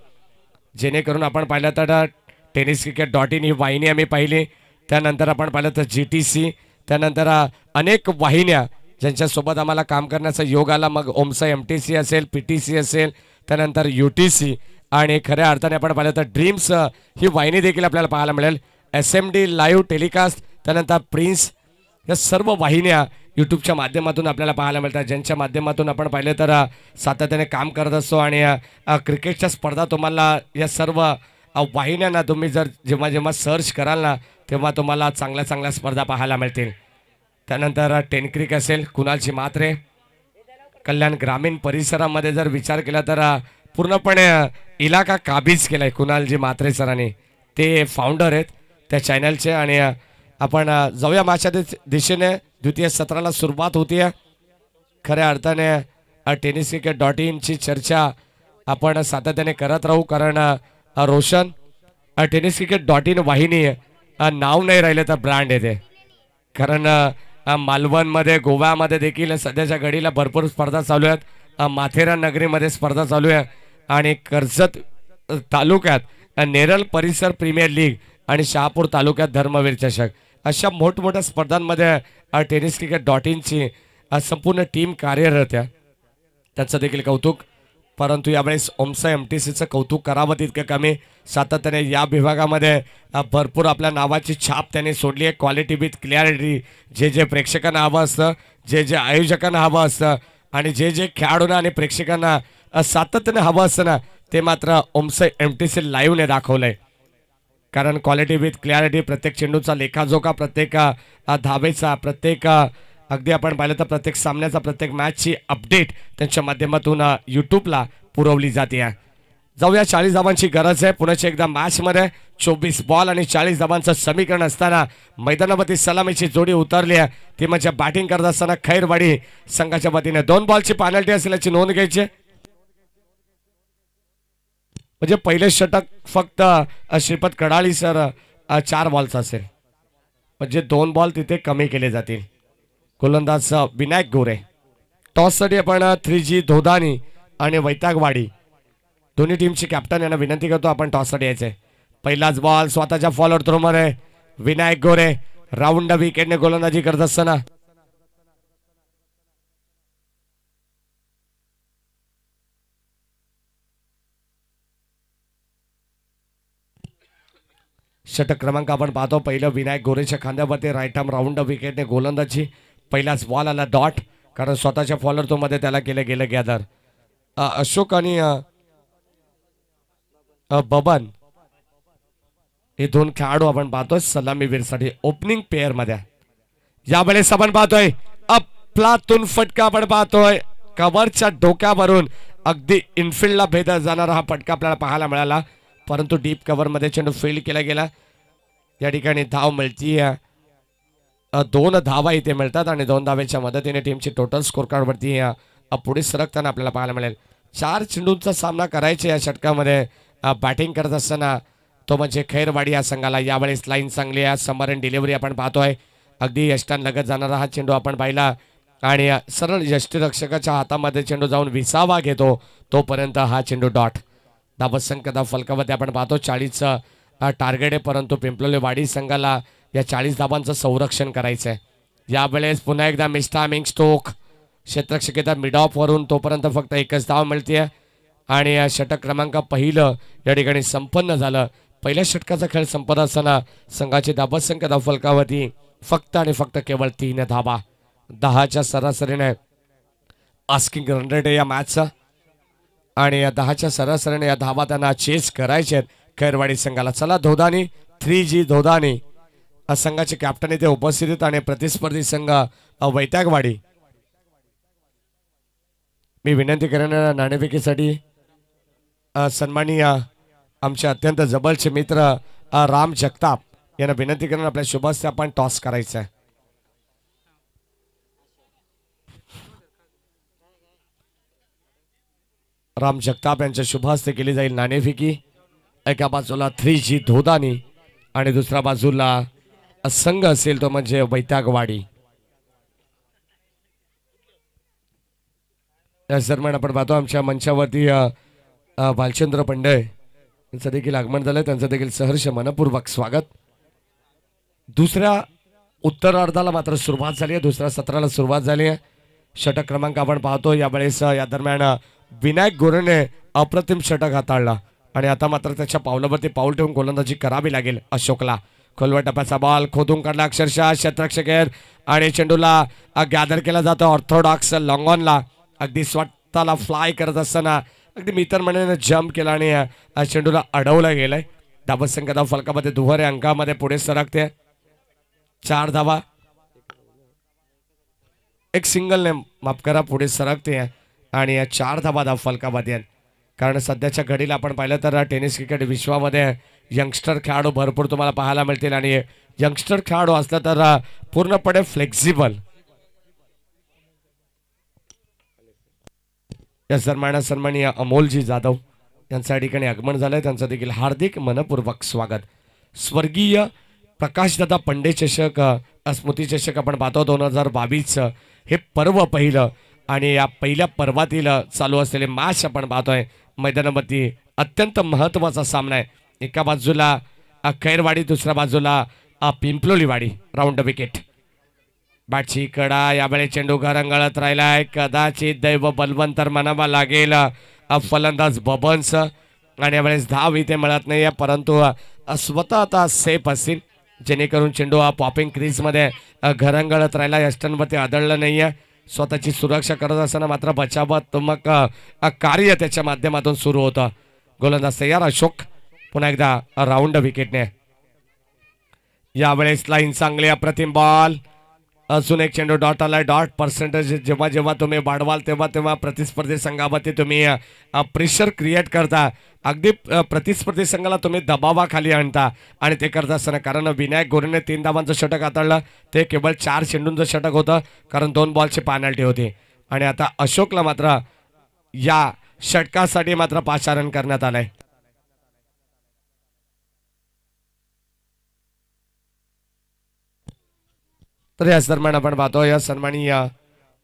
जेणेकरून आपण पाहिलं तर tenniscricket.in ही वाहिनी आम्ही पाहिली. त्यानंतर आपण पाहिलं तर GTC, त्यानंतर अनेक वाहिन्या ज्यांच्यासोबत आम्हाला काम करण्याचा योग आला. मग ओमसाई MTC असेल, PTC असेल, त्यानंतर UTC आणि खऱ्या अर्थाने आपण पाहिलं तर ड्रीम्स ही वाहिनी देखील आपल्याला पाहायला मिळेल. SMD लाईव्ह टेलिकास्ट, त्यानंतर प्रिन्स, या सर्व वाहिन्या यूट्यूबच्या माध्यमातून आपल्याला पाहायला मिळतात, ज्यांच्या माध्यमातून आपण पाहिलं तर सातत्याने काम करत असतो. आणि क्रिकेटच्या स्पर्धा तुम्हाला या सर्व वाहिन्यांना तुम्ही जर जेव्हा जेव्हा सर्च कराल ना तेव्हा तुम्हाला चांगल्या चांगल्या स्पर्धा पाहायला मिळतील. त्यानंतर टेनक्रिक असेल, कुणालची मात्रे, कल्याण ग्रामीण परिसरामध्ये जर विचार केला तर पूर्णपणे इलाका काबीज केला आहे कुणालजी म्हात्रे सरांनी. ते फाउंडर आहेत त्या चॅनलचे. आणि आपण जाऊया माझ्या दिशेने. द्वितीय सत्राला सुरुवात होती आहे. खऱ्या अर्थाने tenniscricket.in ची चर्चा आपण सातत्याने करत राहू, कारण रोशन tenniscricket.in वाहिनी नाव नाही राहिलं तर ब्रँड येते. कारण मालवणमध्ये, गोव्यामध्ये देखील सध्याच्या घडीला भरपूर स्पर्धा चालू आहेत. माथेरान नगरीमध्ये स्पर्धा चालू आहे आणि कर्जत तालुक्यात नेरळ परिसर प्रीमियर लीग आणि शहापूर तालुक्यात धर्मवीर चषक अशा मोठमोठ्या स्पर्धांमध्ये tenniscricket.in ची संपूर्ण टीम कार्यरत आहे. त्याचं देखील कौतुक. परंतु यावेळेस ओमसाई MTCचं कौतुक करावं तितकं कमी. सातत्याने या विभागामध्ये भरपूर आपल्या नावाची छाप त्यांनी सोडली आहे. Quality with clarity. जे जे प्रेक्षकांना हवं असतं, जे जे आयोजकांना हवं असतं आणि जे जे खेळाडूंना आणि प्रेक्षकांना सातत्याने हवं असतं ना ते मात्र ओमसाई MTC लाईव्हने दाखवलं आहे. कारण क्वालिटी विथ क्लॅरिटी, प्रत्येक चेंडूचा लेखाजोखा, प्रत्येक धावेचा, प्रत्येक अगदी आपण पाहिलं तर प्रत्येक सामन्याचा, प्रत्येक मॅचची अपडेट त्यांच्या माध्यमातून यूट्यूबला पुरवली जाते. जाऊया, 40 धावांची गरज आहे पुन्हा एकदा मॅचमध्ये. 24 बॉल आणि 40 धावांचं समीकरण असताना मैदानावरती सलामीची जोडी उतरली आहे. ती म्हणजे बॅटिंग करत असताना खैरवाडी संघाच्या वतीने 2 बॉलची पेनल्टी असल्याची नोंद घ्यायची. म्हणजे पहिले षटक फक्त श्रीपत कडाळी सर 4 बॉलचा असेल, म्हणजे 2 बॉल तिथे कमी केले जातील. गोलंदाज विनायक गोरे. टॉससाठी आपण 3G धोदानी आणि वैतागवाडी दोन्ही टीमची कॅप्टन यांना विनंती करतो आपण टॉससाठी यायचे. पहिलाच बॉल स्वतःच्या फॉलोअर थ्रोमध्ये विनायक गोरे राऊंड विकेटने गोलंदाजी करत असताना षटक क्रमांक आपण पाहतो. पहिलं विनायक गोरेच्या खांद्यावरती राईट आर्म राऊंड विकेटने गोलंदाजी. पहिलाच बॉल आला डॉट, कारण स्वतःच्या फॉलोअर तो मध्ये त्याला केलं गेलं गॅदर. अशोक आणि बबन हे 2 खेळाडू आपण पाहतोय सलामीवीरसाठी ओपनिंग पेअर मध्ये. यावेळेस आपण पाहतोय अफलातून फटका आपण पाहतोय. कव्हरच्या डोक्यावरून अगदी इनफिल्डला भेद जाणारा हा फटका आपल्याला पाहायला मिळाला, परंतु डीप कव्हर मध्ये चेंडू फील्ड केला गेला. या ठिकाणी धाव मिळती. 2 धावा इथे मिळतात आणि 2 धावेच्या मदतीने टीमची टोटल स्कोर कार्ड वरती पुढे सरकताना आपल्याला पाहायला मिळेल. 4 चेंडूंचा सामना करायचा या षटकामध्ये. बॅटिंग करत असताना तो म्हणजे खैरवाडी या संघाला. यावेळेस लाईन चांगली आहे. समरण डिलिव्हरी आपण पाहतोय. अगदी यष्टान लगत जाणारा हा चेंडू आपण पाहिला आणि सरळ यष्टीरक्षकाच्या हातामध्ये चेंडू जाऊन विसावा घेतो, तोपर्यंत हा चेंडू डॉट. धावसंख्या फलकावरती आपण पाहतो 40 टार्गेट आहे, परंतु पिंपलोली वाडी संघाला या 40 धाबांचं संरक्षण करायचं आहे. यावेळेस पुन्हा एकदा मिस्टामिंग स्टोक क्षेत्ररक्षक मिड ऑफ वरून, तोपर्यंत फक्त एकच धाव मिळते आणि षटक क्रमांक पहिलं या ठिकाणी संपन्न झालं. पहिल्या षटकाचा खेळ संपत असताना संघाची धाबसंख्या धावफलकावरती फक्त आणि फक्त केवळ 3 धाबा. 10च्या सरासरीने आस्किंग रन रेट आहे या मॅचचा आणि या 10च्या सरासरीने या धाबा त्यांना चेस करायचे आहेत खैरवाडी संघाला. चला धोदानी 3G धोदानी संघाचे कॅप्टन इथे उपस्थित आहेत आणि प्रतिस्पर्धी संघ वैतागवाडी. मी विनंती करेन नाणेफेकीसाठी सन्माननीय आमचे अत्यंत जवळचे मित्र राम जगताप यांना विनंती करून आपल्या शुभहस्ते आपण टॉस करायचं आहे. राम जगताप यांच्या शुभहस्ते केली जाईल नाणेफेकी. एका बाजूला 3G धोदानी आणि दुसऱ्या बाजूला संघ असेल तो म्हणजे वैतागवाडी. याच दरम्यान आपण पाहतो आमच्या मंचावरती भालचंद्र पंडे यांचं देखील आगमन झालंय. त्यांचं देखील सहर्ष मनपूर्वक स्वागत. दुसऱ्या उत्तरार्धाला मात्र सुरुवात झाली आहे, दुसऱ्या सत्राला सुरुवात झाली आहे. षटक क्रमांक आपण पाहतो यावेळेस या दरम्यान विनायक गोरेने अप्रतिम षटक हाताळला आणि आता मात्र त्याच्या पावलावरती पाऊल ठेवून गोलंदाजी करावी लागेल अशोकला. खोलवर टप्प्याचा बॉल खोदून काढला अक्षरशः क्षेत्ररक्षक आणि चेंडूला गॅदर केला जातो ऑर्थोडॉक्स लॉंग ऑनला. अगदी स्वतःला फ्लाय करत असताना अगदी मित्रमंडळीने जम्प केला आणि चेंडूला अडवलं गेलंय. धाबसंख्या धाव फलकामध्ये दुहेरी अंकामध्ये पुढे सरकते. 4 धावा, एक सिंगलने माफ करा पुढे सरकते आणि या 4 धावा धाव फलकामध्ये. कारण सध्याच्या घडीला आपण पाहिलं तर टेनिस क्रिकेट विश्वामध्ये यंगस्टर खेळाडू भरपूर तुम्हाला पाहायला मिळतील आणि यंगस्टर खेळाडू असला तर पूर्णपणे फ्लेक्झिबल. या सन्माननीय अमोलजी जाधव यांच्या ठिकाणी आगमन झालंय, त्यांचं देखील हार्दिक मनपूर्वक स्वागत. स्वर्गीय प्रकाशदादा पंडे चषक स्मृती चषक आपण पाहतो 2022 हे पर्व पहिलं आणि या पहिल्या पर्वातील चालू असलेले मॅच आपण पाहतोय. मैदानावरती अत्यंत महत्त्वाचा सामना आहे. एका बाजूला खैरवाडी, दुसऱ्या बाजूला पिंपलोली वाडी. राऊंड विकेट बॅटची कडा, यावेळी चेंडू घरंगळत राहिलाय. कदाचित दैव बलवंतर म्हणावा लागेल फलंदाज बबन्स आणि यावेळेस धाव इथे मिळत नाहीये, परंतु स्वतः आता सेफ असतील जेणेकरून चेंडू हा पॉपिंग क्रीजमध्ये घरंगळत राहिला. यष्टनवरती आदळलं नाहीये. स्वतःची सुरक्षा करत असताना मात्र बचावात्मक कार्य त्याच्या माध्यमातून सुरू होतं. गोलंदाज तयार अशोक पुन्हा एकदा राऊंड विकेटने. यावेळेस लाईन चांगली, अप्रतिम बॉल. अजून एक चेंडू डॉट आलाय. डॉट पर्सेंटेज जेव्हा जेव्हा तुम्ही वाढवाल तेव्हा तेव्हा प्रतिस्पर्धी संघावरती तुम्ही प्रेशर क्रिएट करता. अगदी प्रतिस्पर्धी संघाला तुम्ही दबावाखाली आणता आणि ते करत असताना कारण विनायक गोरेने 3 धावांचं षटक हाताळलं, ते केवळ 4 चेंडूंचं षटक होतं कारण 2 बॉलची पेनल्टी होती आणि आता अशोकला मात्र या षटकासाठी मात्र पाचारण करण्यात आलंय. तर याच दरम्यान आपण पाहतो या सन्माननीय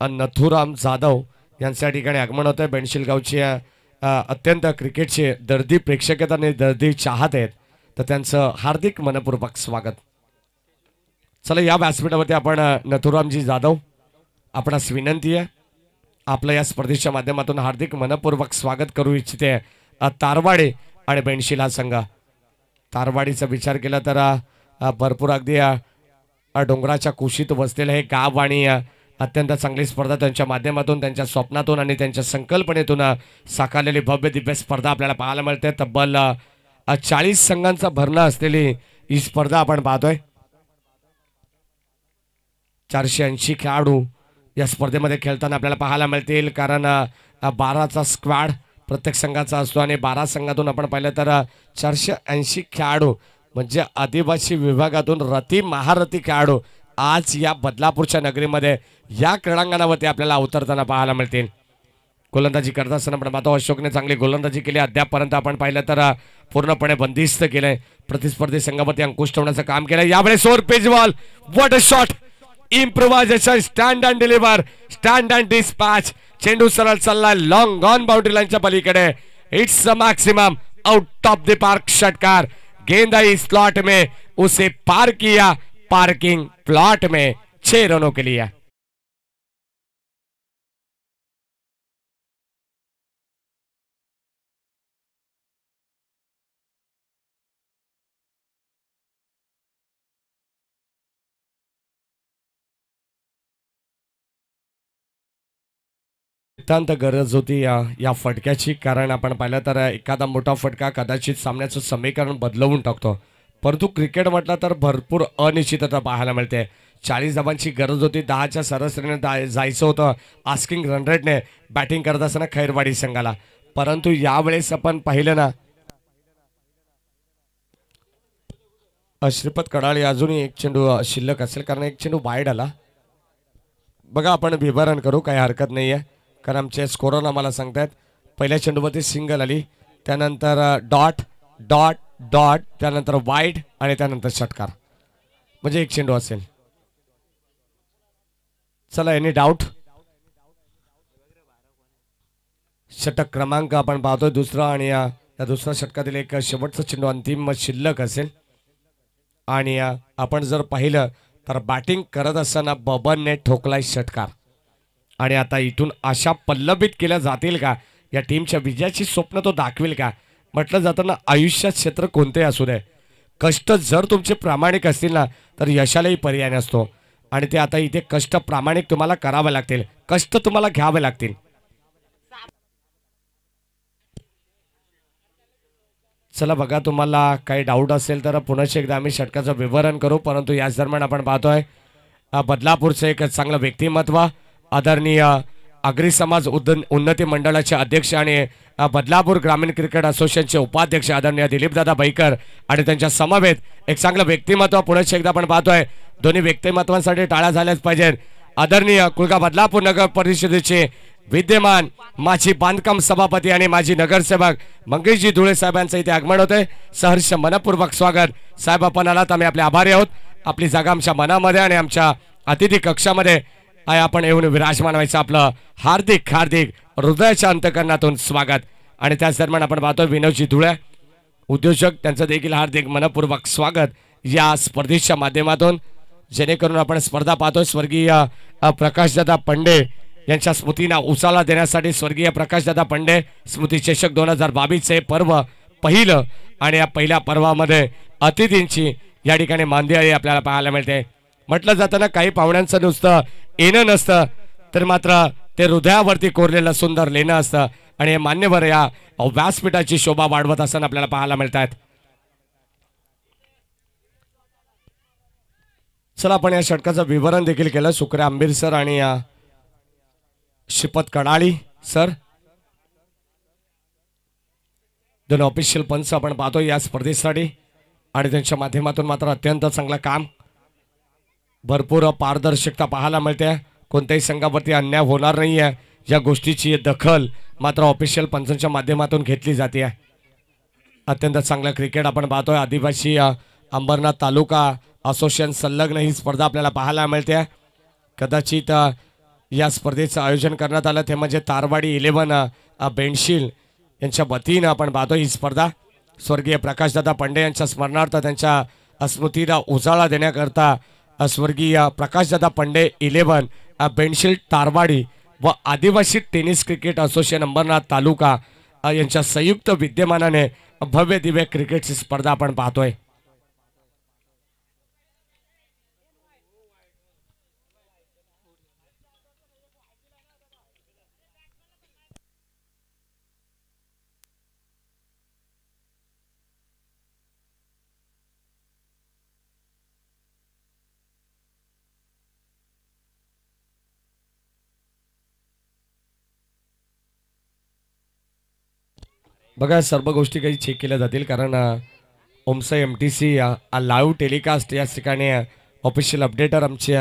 नथुराम जाधव यांच्या ठिकाणी आगमन होतं. बेंडशील गावचे अत्यंत क्रिकेटचे दर्दी प्रेक्षक आहेत आणि दर्दी चाहत आहेत, तर त्यांचं हार्दिक मनपूर्वक स्वागत. चला या व्यासपीठावरती आपण नथुरामजी जाधव आपणास विनंती आहे आपलं या स्पर्धेच्या माध्यमातून हार्दिक मनपूर्वक स्वागत करू इच्छिते. तारवाडे आणि बेंडशील हा संघ. तारवाडीचा विचार केला तर भरपूर अगदी डोंगराच्या कुशीत वसलेलं हे गाव आणि अत्यंत चांगली स्पर्धा त्यांच्या माध्यमातून त्यांच्या स्वप्नातून आणि त्यांच्या संकल्पनेतून साकारलेली भव्य दिव्य स्पर्धा आपल्याला पाहायला मिळते. तब्बल 40 संघांचा भरणा असलेली ही स्पर्धा आपण पाहतोय. 480 खेळाडू या स्पर्धेमध्ये खेळताना आपल्याला पाहायला मिळतील कारण 12चा स्क्वॅड प्रत्येक संघाचा असतो आणि 12 संघातून आपण पाहिलं तर 480 खेळाडू म्हणजे आदिवासी विभागातून रती महारथी खेळाडू आज या बदलापूरच्या नगरीमध्ये या क्रीडांगणावरती आपल्याला अवतरताना पाहायला मिळतील. गोलंदाजी करत असताना आपण पाहतो अशोकने चांगली गोलंदाजी केली. अद्यापपर्यंत आपण पाहिलं तर पूर्णपणे बंदिस्त केलंय. प्रतिस्पर्धी संघावरती अंकुश ठेवण्याचं काम केलं. यावेळेस over page ball, what a shot, improvisation, stand and deliver, stand and dispatch. चेंडू सरळ चाललाय लॉंग ऑन बाउंड्री लाईनच्या पलीकडे. It's a maximum out of the park षटकार. गेंद आई स्लॉट में, उसे पार किया पार्किंग प्लॉट में 6 रनों के लिए। नितांत गरज होती या फटक्याची, कारण आपण पाहिलं तर एखादा मोठा फटका कदाचित सामन्याचं समीकरण बदलवून टाकतो, परंतु क्रिकेट म्हटलं तर भरपूर अनिश्चितता पाहायला मिळते। 40 धावांची गरज होती, 10च्या सरासरीने जायचं होतं आस्किंग रन रेटने बॅटिंग करत असताना खैरवाडी संघाला, परंतु यावेळेस आपण पाहिलं ना श्रीपत कडाळे अजूनही एक चेंडू शिल्लक असेल, कारण एक चेंडू वाईड आला। बघा आपण विवरण करू, काही हरकत नाही आहे, कारण आमचे स्कोरर आम्हाला सांगतायत पहिल्या चेंडूमध्ये सिंगल आली, त्यानंतर डॉट डॉट डॉट, त्यानंतर वाईड आणि त्यानंतर षटकार, म्हणजे एक चेंडू असेल। चला एनी डाऊट, षटक क्रमांक आपण पाहतोय दुसरा, आणि या दुसऱ्या षटकातील एक शेवटचा चेंडू अंतिम शिल्लक असेल। आणि आपण जर पाहिलं तर बॅटिंग करत असताना बबनने ठोकलाय षटकार, आणि आता इथून आशा पल्लवित केल्या जातील का, या टीमच्या विजयाची स्वप्न तो दाखवेल का। म्हटलं जातं ना, आयुष्यात क्षेत्र कोणते असू दे, कष्ट जर तुमचे प्रामाणिक असतील ना तर यशालाही पर्याय नसतो, आणि ते आता इथे कष्ट प्रामाणिक तुम्हाला करावे लागतील, कष्ट तुम्हाला घ्यावे लागतील। चला बघा, तुम्हाला काही डाऊट असेल तर पुन्हा एकदा आम्ही षटकाचं विवरण करू, परंतु याच दरम्यान आपण पाहतोय बदलापूरचं एक चांगलं व्यक्तिमत्व, आदरणीय आगरी समाज उन्नती मंडळाचे अध्यक्ष आणि बदलापूर ग्रामीण क्रिकेट असोसिएशनचे उपाध्यक्ष आदरणीय दिलीपदादा बैकर, आणि त्यांच्या समवेत एक चांगलं व्यक्तिमत्व पुन्हा एकदा आपण पाहतोय। दोन्ही व्यक्तिमत्वांसाठी टाळ्या झाल्याच पाहिजेत। आदरणीय कुळगा बदलापूर नगर परिषदेचे विद्यमान माजी बांधकाम सभापती आणि माजी नगरसेवक मंगेशजी धुळे साहेबांचं इथे आगमन होते, सहर्ष मनपूर्वक स्वागत साहेब, आपण आलात, आम्ही आपले आभारी आहोत। आपली जागा आमच्या मनामध्ये आणि आमच्या अतिथी कक्षामध्ये आहे, आपण येऊन विराजमान व्हायचं आपलं हार्दिक हार्दिक हृदयाच्या अंतकरणातून स्वागत। आणि त्याच दरम्यान आपण पाहतोय विनोदजी धुळे उद्योजक, त्यांचं देखील हार्दिक मनपूर्वक स्वागत या स्पर्धेच्या माध्यमातून, जेणेकरून आपण स्पर्धा पाहतोय स्वर्गीय प्रकाशदादा पंडे यांच्या स्मृतींना उजाळा देण्यासाठी स्वर्गीय प्रकाशदादा पंडे स्मृती चषक 2022 चे पर्व पहिलं, आणि या पहिल्या पर्वामध्ये अतिथींची या ठिकाणी मांदियाळी आपल्याला पाहायला मिळते। म्हटलं जातं ना, काही पाहुण्यांचं नुसतं येणं नसतं, तर मात्र ते हृदयावरती कोरलेलं सुंदर लेणं असतं, आणि हे मान्यवर या व्यासपीठाची शोभा वाढवत असताना आपल्याला पाहायला मिळतात। चला आपण या षटकाचं विवरण देखील केलं, शुक्रिया आंबीर सर आणि श्रीपत कडाळी सर, दोन ऑफिशियल पंच आपण पाहतो या स्पर्धेसाठी, आणि त्यांच्या माध्यमातून मात्र अत्यंत चांगलं काम, भरपूर पारदर्शकता पाहायला मिळते, कोणत्याही संघावरती अन्याय होणार नाही आहे या गोष्टीची दखल मात्र ऑफिशियल पंचांच्या माध्यमातून घेतली जाते। अत्यंत चांगलं क्रिकेट आपण पाहतोय। आदिवासी अंबरनाथ तालुका असोसिएशन संलग्न ही स्पर्धा आपल्याला पाहायला मिळते। कदाचित या स्पर्धेचं आयोजन करण्यात आलं ते म्हणजे तारवाडी 11 बेंडशील यांच्या वतीनं आपण पाहतो ही स्पर्धा। स्वर्गीय प्रकाशदादा पंडे यांच्या स्मरणार्थ त्यांच्या स्मृतीला उजाळा देण्याकरता स्वर्गीय प्रकाशदादा पंडे 11 बेंडशील तारवाडी व आदिवासी टेनिस क्रिकेट असोसिएशन अंबरनाथ तालुका यांच्या संयुक्त विद्यमानाने भव्य दिव्य क्रिकेटची स्पर्धा आपण पाहतोय। बघा सर्व गोष्टी काही चेक केल्या जातील, कारण ओमसा MTC लाईव्ह टेलिकास्ट या ठिकाणी ऑफिशियल अपडेटर आमचे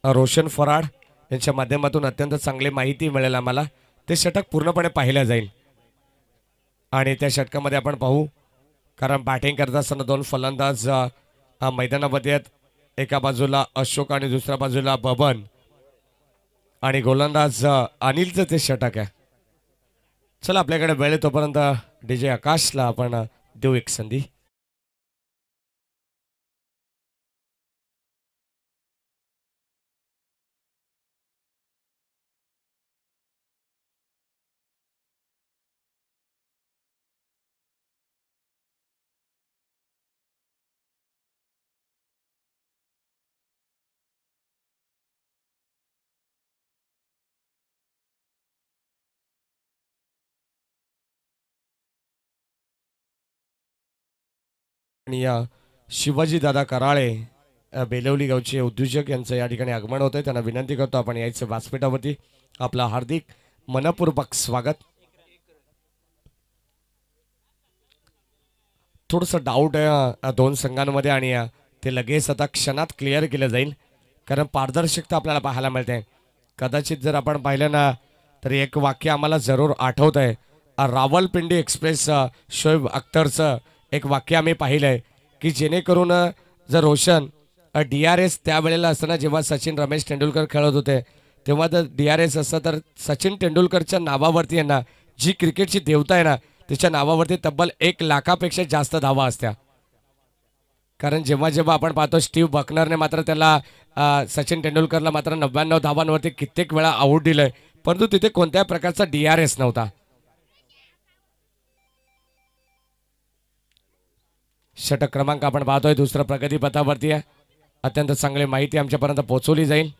रोशन फराड यांच्या माध्यमातून अत्यंत चांगली माहिती मिळेल आम्हाला। ते षटक पूर्णपणे पाहिलं जाईल आणि त्या षटकामध्ये आपण पाहू, कारण बॅटिंग करत असताना दोन फलंदाज मैदानामध्ये आहेत, एका बाजूला अशोक आणि दुसऱ्या बाजूला बबन, आणि गोलंदाज अनिलचं ते षटक आहे। चला आपल्याकडे वेळ तोपर्यंत DJ आकाशला आपण देऊ एक संधी। आणि या शिवाजी दादा कराळे बेलवली गावचे उद्योजक यांचं या ठिकाणी आगमन होतंय. त्यांना विनंती करतो आपण यायचं व्यासपीठावरती. आपला हार्दिक मनपूर्वक स्वागत. थोडंसं डाऊट आहे दोन संघांमध्ये आणि ते लगेच आता क्षणात क्लिअर केलं जाईल कारण पारदर्शकता आपल्याला पाहायला मिळते. कदाचित जर आपण पाहिलं ना तर एक वाक्य आम्हाला जरूर आठवत आहे. रावलपिंडी एक्सप्रेस शोएब अख्तरचं एक वाक्य आम्ही पाहिलं आहे की जेणेकरून जर रोशन DRS त्यावेळेला असताना जेव्हा सचिन रमेश तेंडुलकर खेळत होते तेव्हा जर DRS असतं तर सचिन तेंडुलकरच्या नावावरती आहे ना जी क्रिकेटची देवता आहे ना त्याच्या नावावरती तब्बल 1 लाखापेक्षा जास्त धावा असत्या. कारण जेव्हा जेव्हा आपण पाहतो स्टीव्ह बकनरने मात्र त्याला सचिन तेंडुलकरला मात्र 99 धावांवरती कित्येक वेळा आऊट दिलंय परंतु तिथे कोणत्याही प्रकारचा DRS नव्हता. षटक क्रमांक आपण पाहतोय दुसरा प्रगतीपथावरती आहे. अत्यंत चांगली माहिती आमच्यापर्यंत पोहोचवली जाईल.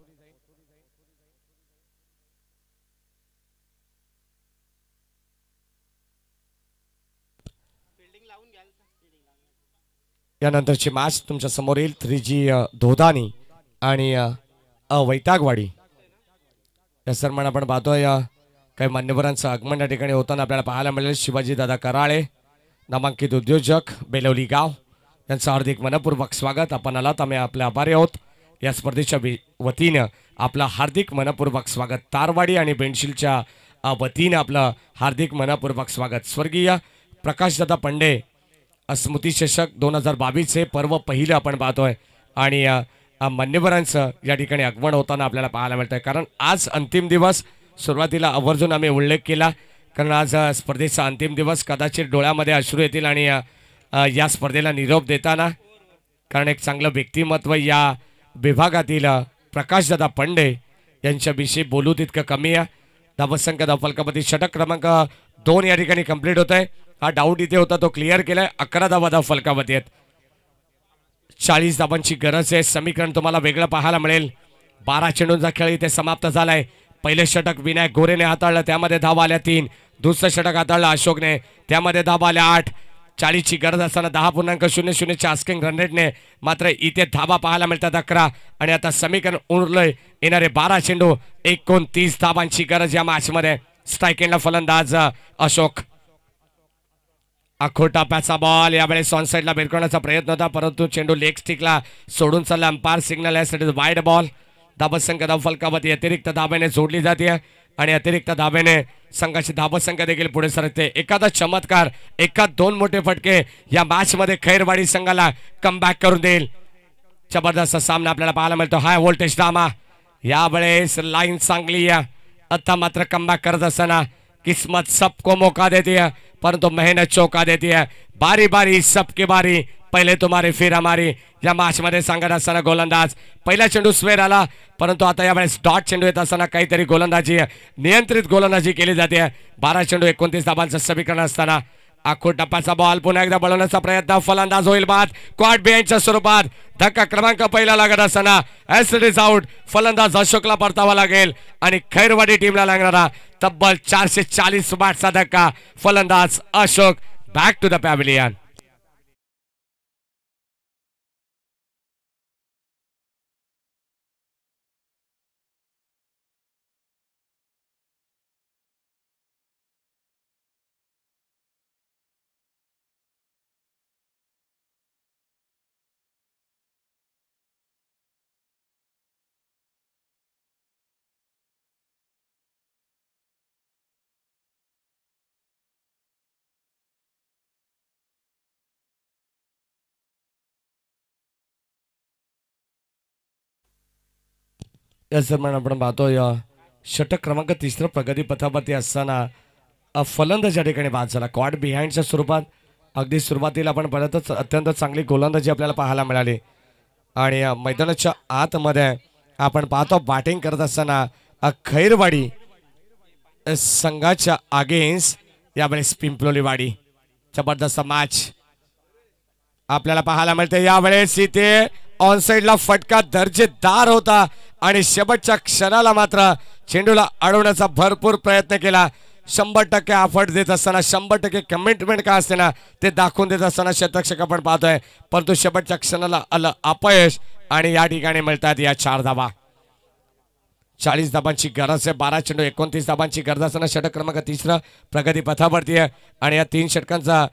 यानंतरची मॅच तुमच्या समोर येईल 3G धोधानी आणि वैतागवाडी या सन्मान आपण पाहतोय. काही मान्यवरांचं आगमन या ठिकाणी होताना आपल्याला पाहायला मिळेल. शिवाजी दादा कराळे नामांकित उद्योजक बेलवली गाव यांचं हार्दिक मनपूर्वक स्वागत. आपण आलात आम्ही आपले आभारी आहोत. या स्पर्धेच्या वतीनं आपलं हार्दिक मनपूर्वक स्वागत. तारवाडी आणि बेंडशिलच्या वतीनं आपलं हार्दिक मनपूर्वक स्वागत. स्वर्गीय प्रकाशदादा पंडे स्मृती चषक 2022 हे पर्व पहिलं आपण पाहतोय आणि मान्यवरांचं या ठिकाणी आगमन होताना आपल्याला पाहायला मिळतंय. कारण आज अंतिम दिवस सुरुवातीला आवर्जून आम्ही उल्लेख केला कारण आज स्पर्धेचा अंतिम दिवस. कदाचित डोळ्यामध्ये अश्रू येतील आणि या स्पर्धेला निरोप देताना कारण एक चांगलं व्यक्तिमत्व या विभागातील प्रकाशदादा पंडे यांच्याविषयी बोलू तितकं कमी आहे. धावसंख्या धावफलकामध्ये षटक क्रमांक 2 या ठिकाणी कंप्लीट होत आहे. हा डाऊट इथे होता तो क्लिअर केलाय. 11 धावा धावफलकामध्ये आहेत. 40 धावांची गरज आहे. समीकरण तुम्हाला वेगळं पाहायला मिळेल. 12 चेंडूंचा खेळ इथे समाप्त झालाय. पहिले षटक विनायक गोरेने हाताळलं त्यामध्ये धावा आल्या 3. दुसरं षटक हाताळलं अशोकने त्यामध्ये धावा आल्या 8. 40ची गरज असताना 10.00 च्या आस्किंग रन रेटने मात्र इथे धावा पाहायला मिळतात 11 आणि आता समीकरण उरलंय. येणारे 12 चेंडू 29 धावांची गरज या मॅचमध्ये. स्ट्राईक एंडला फलंदाज अशोक. अखोटा पॅचा बॉल यावेळेस ऑन साईडला भिरकवण्याचा प्रयत्न होता परंतु चेंडू लेग स्टिकला सोडून चालला. अंपायर सिग्नल आहे वाईड बॉल. धावसंख्या धावफलकावरती अतिरिक्त धाब्याने जोडली जाते आणि अतिरिक्त धाब्याने संघाची धावसंख्या देखील पुढे सरकते. एखादा चमत्कार 1-2 मोठे फटके या मॅच मध्ये खैरवाडी संघाला कमबॅक करून देईल. जबरदस्त सामना आपल्याला पाहायला मिळतो. हाय व्होल्टेज ड्रामा यावेळेस लाईन चांगली आहे. आता मात्र कमबॅक करत असताना किस्मत सबको मौका देती है परंतु मेहनत चौका देती है. बारी बारी सबकी बारी पहिले तुम्हारी फिर हमारी या मॅच मध्ये सांगत असताना गोलंदाज पहिला चेंडू स्वेर आला परंतु आता यावेळेस डॉट चेंडू येत असताना काहीतरी गोलंदाजी नियंत्रित गोलंदाजी केली जाते. 12 चेंडू 29 धावांचं समीकरण असताना आखो टप्प्याचा बॉल पुन्हा एकदा बनवण्याचा प्रयत्न. फलंदाज होईल बाद. क्वाड बिहाइंडच्या स्वरूपात धक्का क्रमांक पहिला लागत असताना ॲज इट इज आउट. फलंदाज अशोकला परतावा लागेल आणि खैरवाडी टीमला लागणारा तब्बल 440 बॅटचा धक्का. फलंदाज Ashok back to the pavilion. या सन्मान आपण पाहतोय षटक क्रमांक 3 प्रगती पथावरती असताना फलंदाज या ठिकाणी बाद झाला. क्वाड बिहाइंडच्या स्वरूपात अगदी सुरुवातीला आपण बघतच अत्यंत चांगली गोलंदाजी आपल्याला पाहायला मिळाली आणि मैदानाच्या आतमध्ये आपण पाहतो बॅटिंग करत असताना खैरवाडी संघाच्या अगेन्स्ट यावेळेस पिंपलोलीवाडी. जबरदस्त मॅच आपल्याला पाहायला मिळते. यावेळेस इथे ऑन साइडला फटका दर्जेदार होता आणि शेवटच्या क्षणाला मात्र चेंडूला अडवण्याचा भरपूर प्रयत्न केला. 100% एफर्ट देत असताना 100% कमिटमेंट काय असते ना ते दाखवून देत असताना शतरक्षक आपण पाहतोय, परंतु शेवटच्या क्षणाला आलं अपयश आणि या ठिकाणी मिळतात या 4 धावा. 40 धाबांची गरज आहे. 12 चेंडू 29 धाबांची गरज असताना षटक क्रमांक 3 प्रगती पथावरती आहे आणि या 3 षटकांचा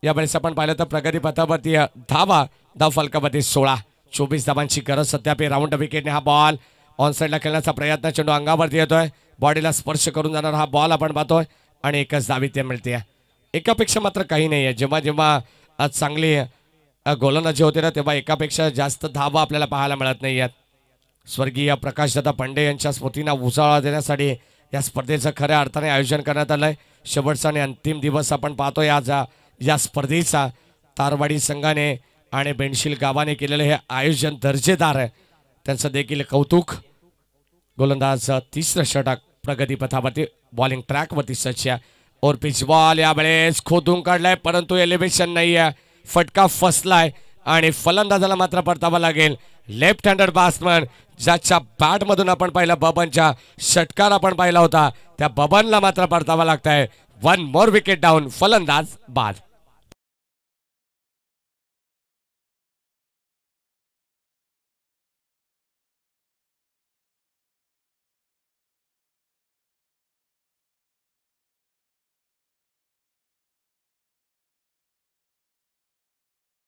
या वेळेस आपण पाहिलं तर प्रगती पथावरती धावा धाव फलकावरती 16. 24 धाबांची गरज सध्या राऊंड विकेटने हा बॉल ऑन साईडला खेळण्याचा प्रयत्न, चेंडू अंगावरती येतोय, बॉडीला स्पर्श करून जाणार हा बॉल आपण पाहतोय आणि एकच धावी ते मिळते. एकापेक्षा मात्र काही नाही आहे. जेव्हा जेव्हा चांगली गोलंदाजी होते ना तेव्हा एकापेक्षा जास्त धावा आपल्याला पाहायला मिळत नाही आहेत. स्वर्गीय प्रकाशदादा पांडे यांच्या स्मृतींना उजाळा देण्यासाठी या स्पर्धेचं खऱ्या अर्थाने आयोजन करण्यात आलंय. शेवटचा आणि अंतिम दिवस आपण पाहतोय आज या स्पर्धेचा. तारवाडी संघाने आणि बेंडशील गावाने केलेलं हे आयोजन दर्जेदार आहे, त्यांचं देखील कौतुक. गोलंदाज 3रं षटक प्रगती पथावरती बॉलिंग ट्रॅकवरती सच्च्या और पिच बॉल यावेळेस खोदून काढलाय, परंतु एलिव्हेशन नाही आहे, फटका फसलाय आणि फलंदाजाला मात्र परतावा लागेल. लेफ्ट हँडेड बॅट्समन ज्याच्या बॅटमधून आपण पाहिलं बबनच्या षटकार आपण पाहिला होता त्या बबनला मात्र परतावा लागताय. 1 मोर विकेट डाऊन, फलंदाज बाद.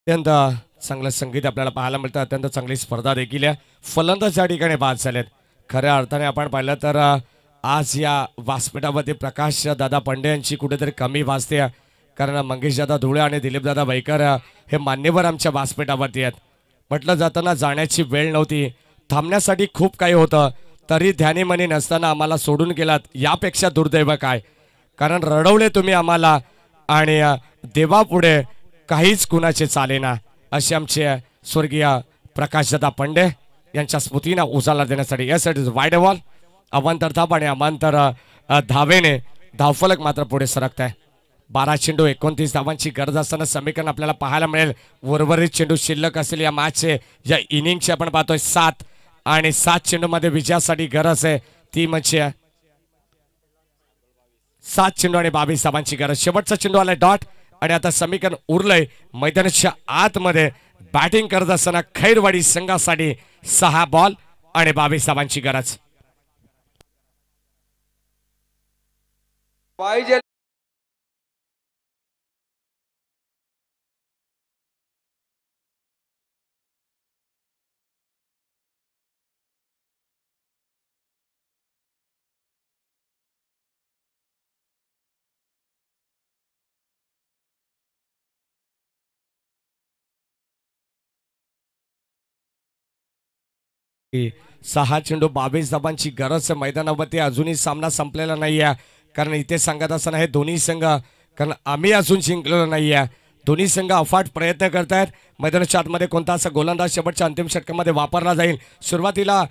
अत्यंत चांगलं संगीत आपल्याला पाहायला मिळतं, अत्यंत चांगली स्पर्धा देखील आहे. फलंदाज या ठिकाणी बाद झालेत. खऱ्या अर्थाने आपण पाहिलं तर आज या व्यासपीठावरती प्रकाश दादा पांडे यांची कुठेतरी कमी भासते, कारण मंगेश दादा धुळे आणि दिलीप दादा वैकर हे मान्यवर आमच्या व्यासपीठावरती आहेत. म्हटलं जाताना जाण्याची वेळ नव्हती, थांबण्यासाठी खूप काही होतं, तरी ध्यानीमनी नसताना आम्हाला सोडून गेलात, यापेक्षा दुर्दैव काय. कारण रडवले तुम्ही आम्हाला आणि देवापुढे काहीच कुणाचे चालेना, असे आमचे स्वर्गीय प्रकाशदादा पांडे यांच्या स्मृतींना उजाळा देण्यासाठी यासाठी वाईड बॉल अवांतर धाव आणि अवांतर धावेने धावफलक मात्र पुढे सरकत आहे. 12 चेंडू 29 धावांची गरज असताना समीकरण आपल्याला पाहायला मिळेल. उर्वरित चेंडू शिल्लक असेल या मॅचचे, या इनिंगचे आपण पाहतोय 7 आणि 7 चेंडूमध्ये विजयासाठी गरज आहे ती म्हणजे 7 चेंडू आणि 22 धावांची गरज. शेवटचा चेंडू आलाय डॉट आणि आता समीकरण उरलंय मैदानाच्या आतमध्ये. बॅटिंग करत असताना खैरवाडी संघासाठी 6 बॉल आणि 22 धावांची गरज. सहा चेंडू 22 धाबांची गरज मैदानावरती. अजूनही सामना संपलेला नाही आहे, कारण इथे सांगत असताना हे दोन्ही संघ, कारण आम्ही अजून जिंकलेलो नाही आहे. दोन्ही संघ अफाट प्रयत्न करतायत. मैदानाच्या आतमध्ये कोणता असा गोलंदाज शेवटच्या अंतिम षटकामध्ये वापरला जाईल. सुरुवातीला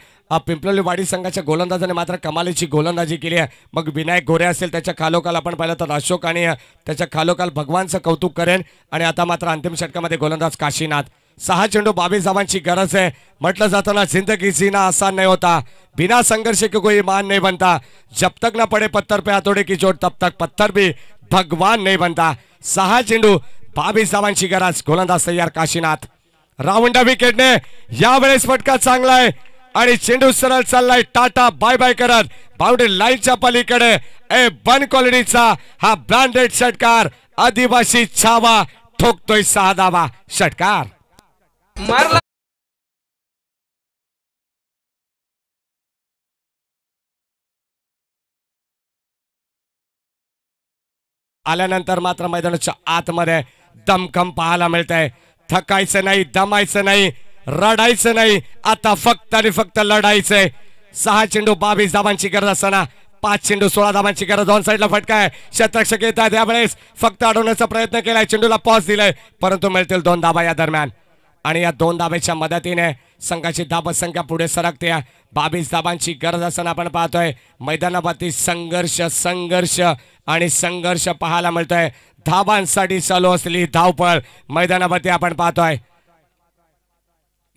पिंपळवाडी संघाच्या गोलंदाजाने मात्र कमालीची गोलंदाजी केली आहे. मग विनायक गोरे असेल, त्याच्या खालोखाल आपण पाहिलं तर अशोक आणि त्याच्या खालोखाल भगवानचं कौतुक करेन. आणि आता मात्र अंतिम षटकामध्ये गोलंदाज काशीनाथ. 6 चेंडू 22 धावांची गरज है. म्हटलं जाताना जिंदगी जीना आसान नहीं होता, बिना संघर्ष के कोई मान नहीं बनता, जब तक ना पड़े पत्थर पे हथौड़े की चोट तब तक पत्थर भी भगवान नहीं बनता. 6 चेंडू 22 धावांची गरज. गोलंदाज तयार काशीनाथ. राऊंडा विकेटने यावेळेस फटका चांगला आहे आणि चेंडू सरळ चाललाय टाटा बाय बाय करत बाउंड्री लाईनच्या पलीकडे. ए बन क्वालिटीचा हा ब्रँडेड षटकार, आदिवासी छावा ठोकतोय 6 धावा. षटकार मारला. आल्यानंतर मात्र मैदानाच्या आतमध्ये दमखम पाहायला मिळतंय. थकायचं नाही, दमायचं नाही, रडायचं नाही, आता फक्त आणि फक्त लढायचंय. 6 चेंडू 22 धावांची गरज असताना 5 चेंडू 16 धावांची गरज. ऑन साईडला फटका आहे. शतरक्षक येत आहेत यावेळेस. फक्त अडवण्याचा प्रयत्न केलाय, चेंडूला पॉज दिलाय, परंतु मिळतील 2 धावा या दरम्यान. आणि या 2 धाब्याच्या मदतीने संघाची धाबसंख्या पुढे सरकते. 22 धाबांची गरज असताना आपण पाहतोय मैदानावरती संघर्ष संघर्ष आणि संघर्ष पाहायला मिळतोय. धाबांसाठी चालू असलेली धावपळ मैदानावरती आपण पाहतोय.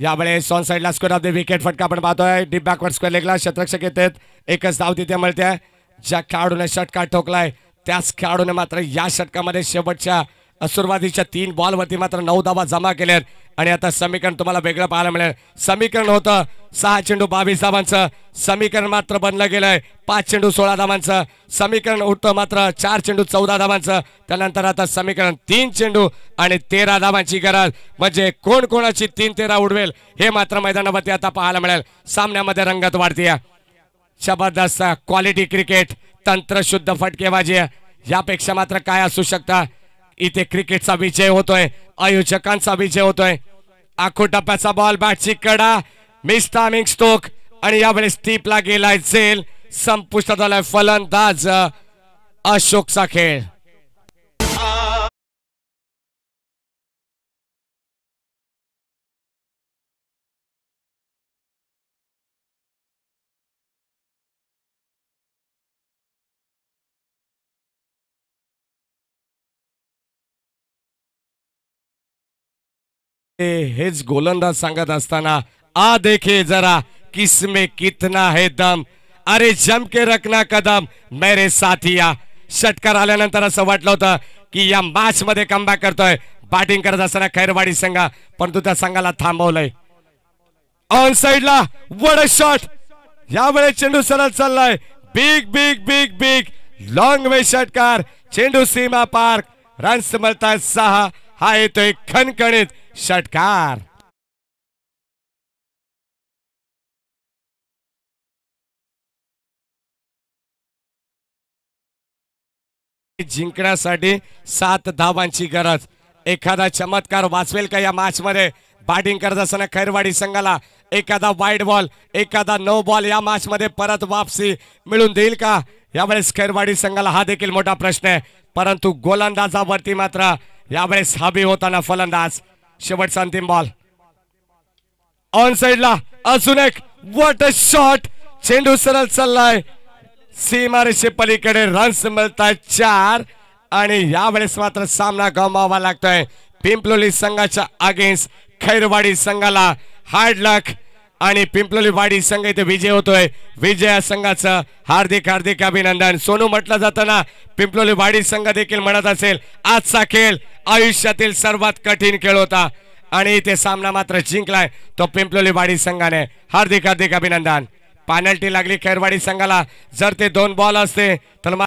यावेळेस ऑन साईडला स्क्वेअर ऑफ द विकेट फटका आपण पाहतोय. डीप बॅकवर्ड स्क्वेअर लेगला शतरक्षक येतात. एकच धाव तिथे मिळते. ज्या खेळाडूने षटकार ठोकलाय त्याच खेळाडूने मात्र या षटकामध्ये शेवटच्या सुरुवातीच्या 3 बॉलवरती मात्र 9 धावा जमा केल्यात आणि आता समीकरण तुम्हाला वेगळं पाहायला मिळेल. समीकरण होतं 6 चेंडू 22 धावांचं, समीकरण मात्र बनलं गेलंय 5 चेंडू 16 धावांचं, समीकरण उठतं मात्र 4 चेंडू 14 धावांचं. त्यानंतर आता समीकरण 3 चेंडू आणि 13 धावांची गरज. म्हणजे कोण कोणाची 3-13 उडवेल हे मात्र मैदानावरती आता पाहायला मिळेल. सामन्यामध्ये रंगत वाढतीये. जबरदस्त क्वालिटी क्रिकेट, तंत्रशुद्ध फटकेबाजी, यापेक्षा मात्र काय असू शकता. इथे क्रिकेटचा विजय होतोय, आयोजकांचा विजय होतोय. आखो टप्प्याचा बॉल, बॅटची कडा, मिस टायमिंग स्ट्रोक आणि यावेळेस टीपला गेलाय झेल. संपुष्टात आलाय फलंदाज अशोकचा खेळ. हेच गोलंदाज सांगत असताना आ देखे जरा किसमें कितना है दम, अरे जम के रखना कदम मेरे साथिया. षटकार आल्यानंतर असं वाटलं होतं की या मॅच मध्ये कमबॅक करतोय बॅटिंग करत असताना खैरवाडी संघ, परंतु त्या संघाला थांबवलंय. ऑन साइडला वड शॉट, यावेळेस चेंडू सरळ चाललाय. Big big big big long वे षटकार, चेंडू सीमा पार, रन्स मिळतात 6. हा येतोय खणखणीत षटकार. जिंकण्यासाठी 7 धावांची गरज. एखादा चमत्कार वाचवेल का या मॅच मध्ये. बॅटिंग करत असताना खैरवाडी संघाला एखादा वाईड बॉल, एखादा नो बॉल या मॅच मध्ये परत वापसी मिळून देईल का. यावेळेस खैरवाडी संघाला हा देखील मोठा प्रश्न आहे. परंतु गोलंदाजावरती मात्र यावेळेस हबी होताना फलंदाज. शेवटचा अंतिम बॉल ऑन साइडला, अजून एक व्हॉट अ शॉट, चेंडू सरळ चाललाय सीमारेषे पलीकडे. रन्स मिळतात 4 आणि यावेळेस मात्र सामना गमावावा लागतोय पिंपलोली संघाच्या अगेन्स्ट खैरवाडी संघाला. हार्ड लक आणि पिंपलोली वाडी संघ इथे विजय होतोय. विजया संघाचं हार्दिक हार्दिक अभिनंदन. सोनू म्हटलं जातं ना, पिंपलोली वाडी संघ देखील म्हणत असेल आजचा खेळ आयुष्यातील सर्वात कठीण खेळ होता आणि इथे सामना मात्र जिंकलाय तो पिंपलोली वाडी संघाने. हार्दिक हार्दिक अभिनंदन. पेनल्टी लागली खैरवाडी संघाला. जर ते 2 बॉल असते तर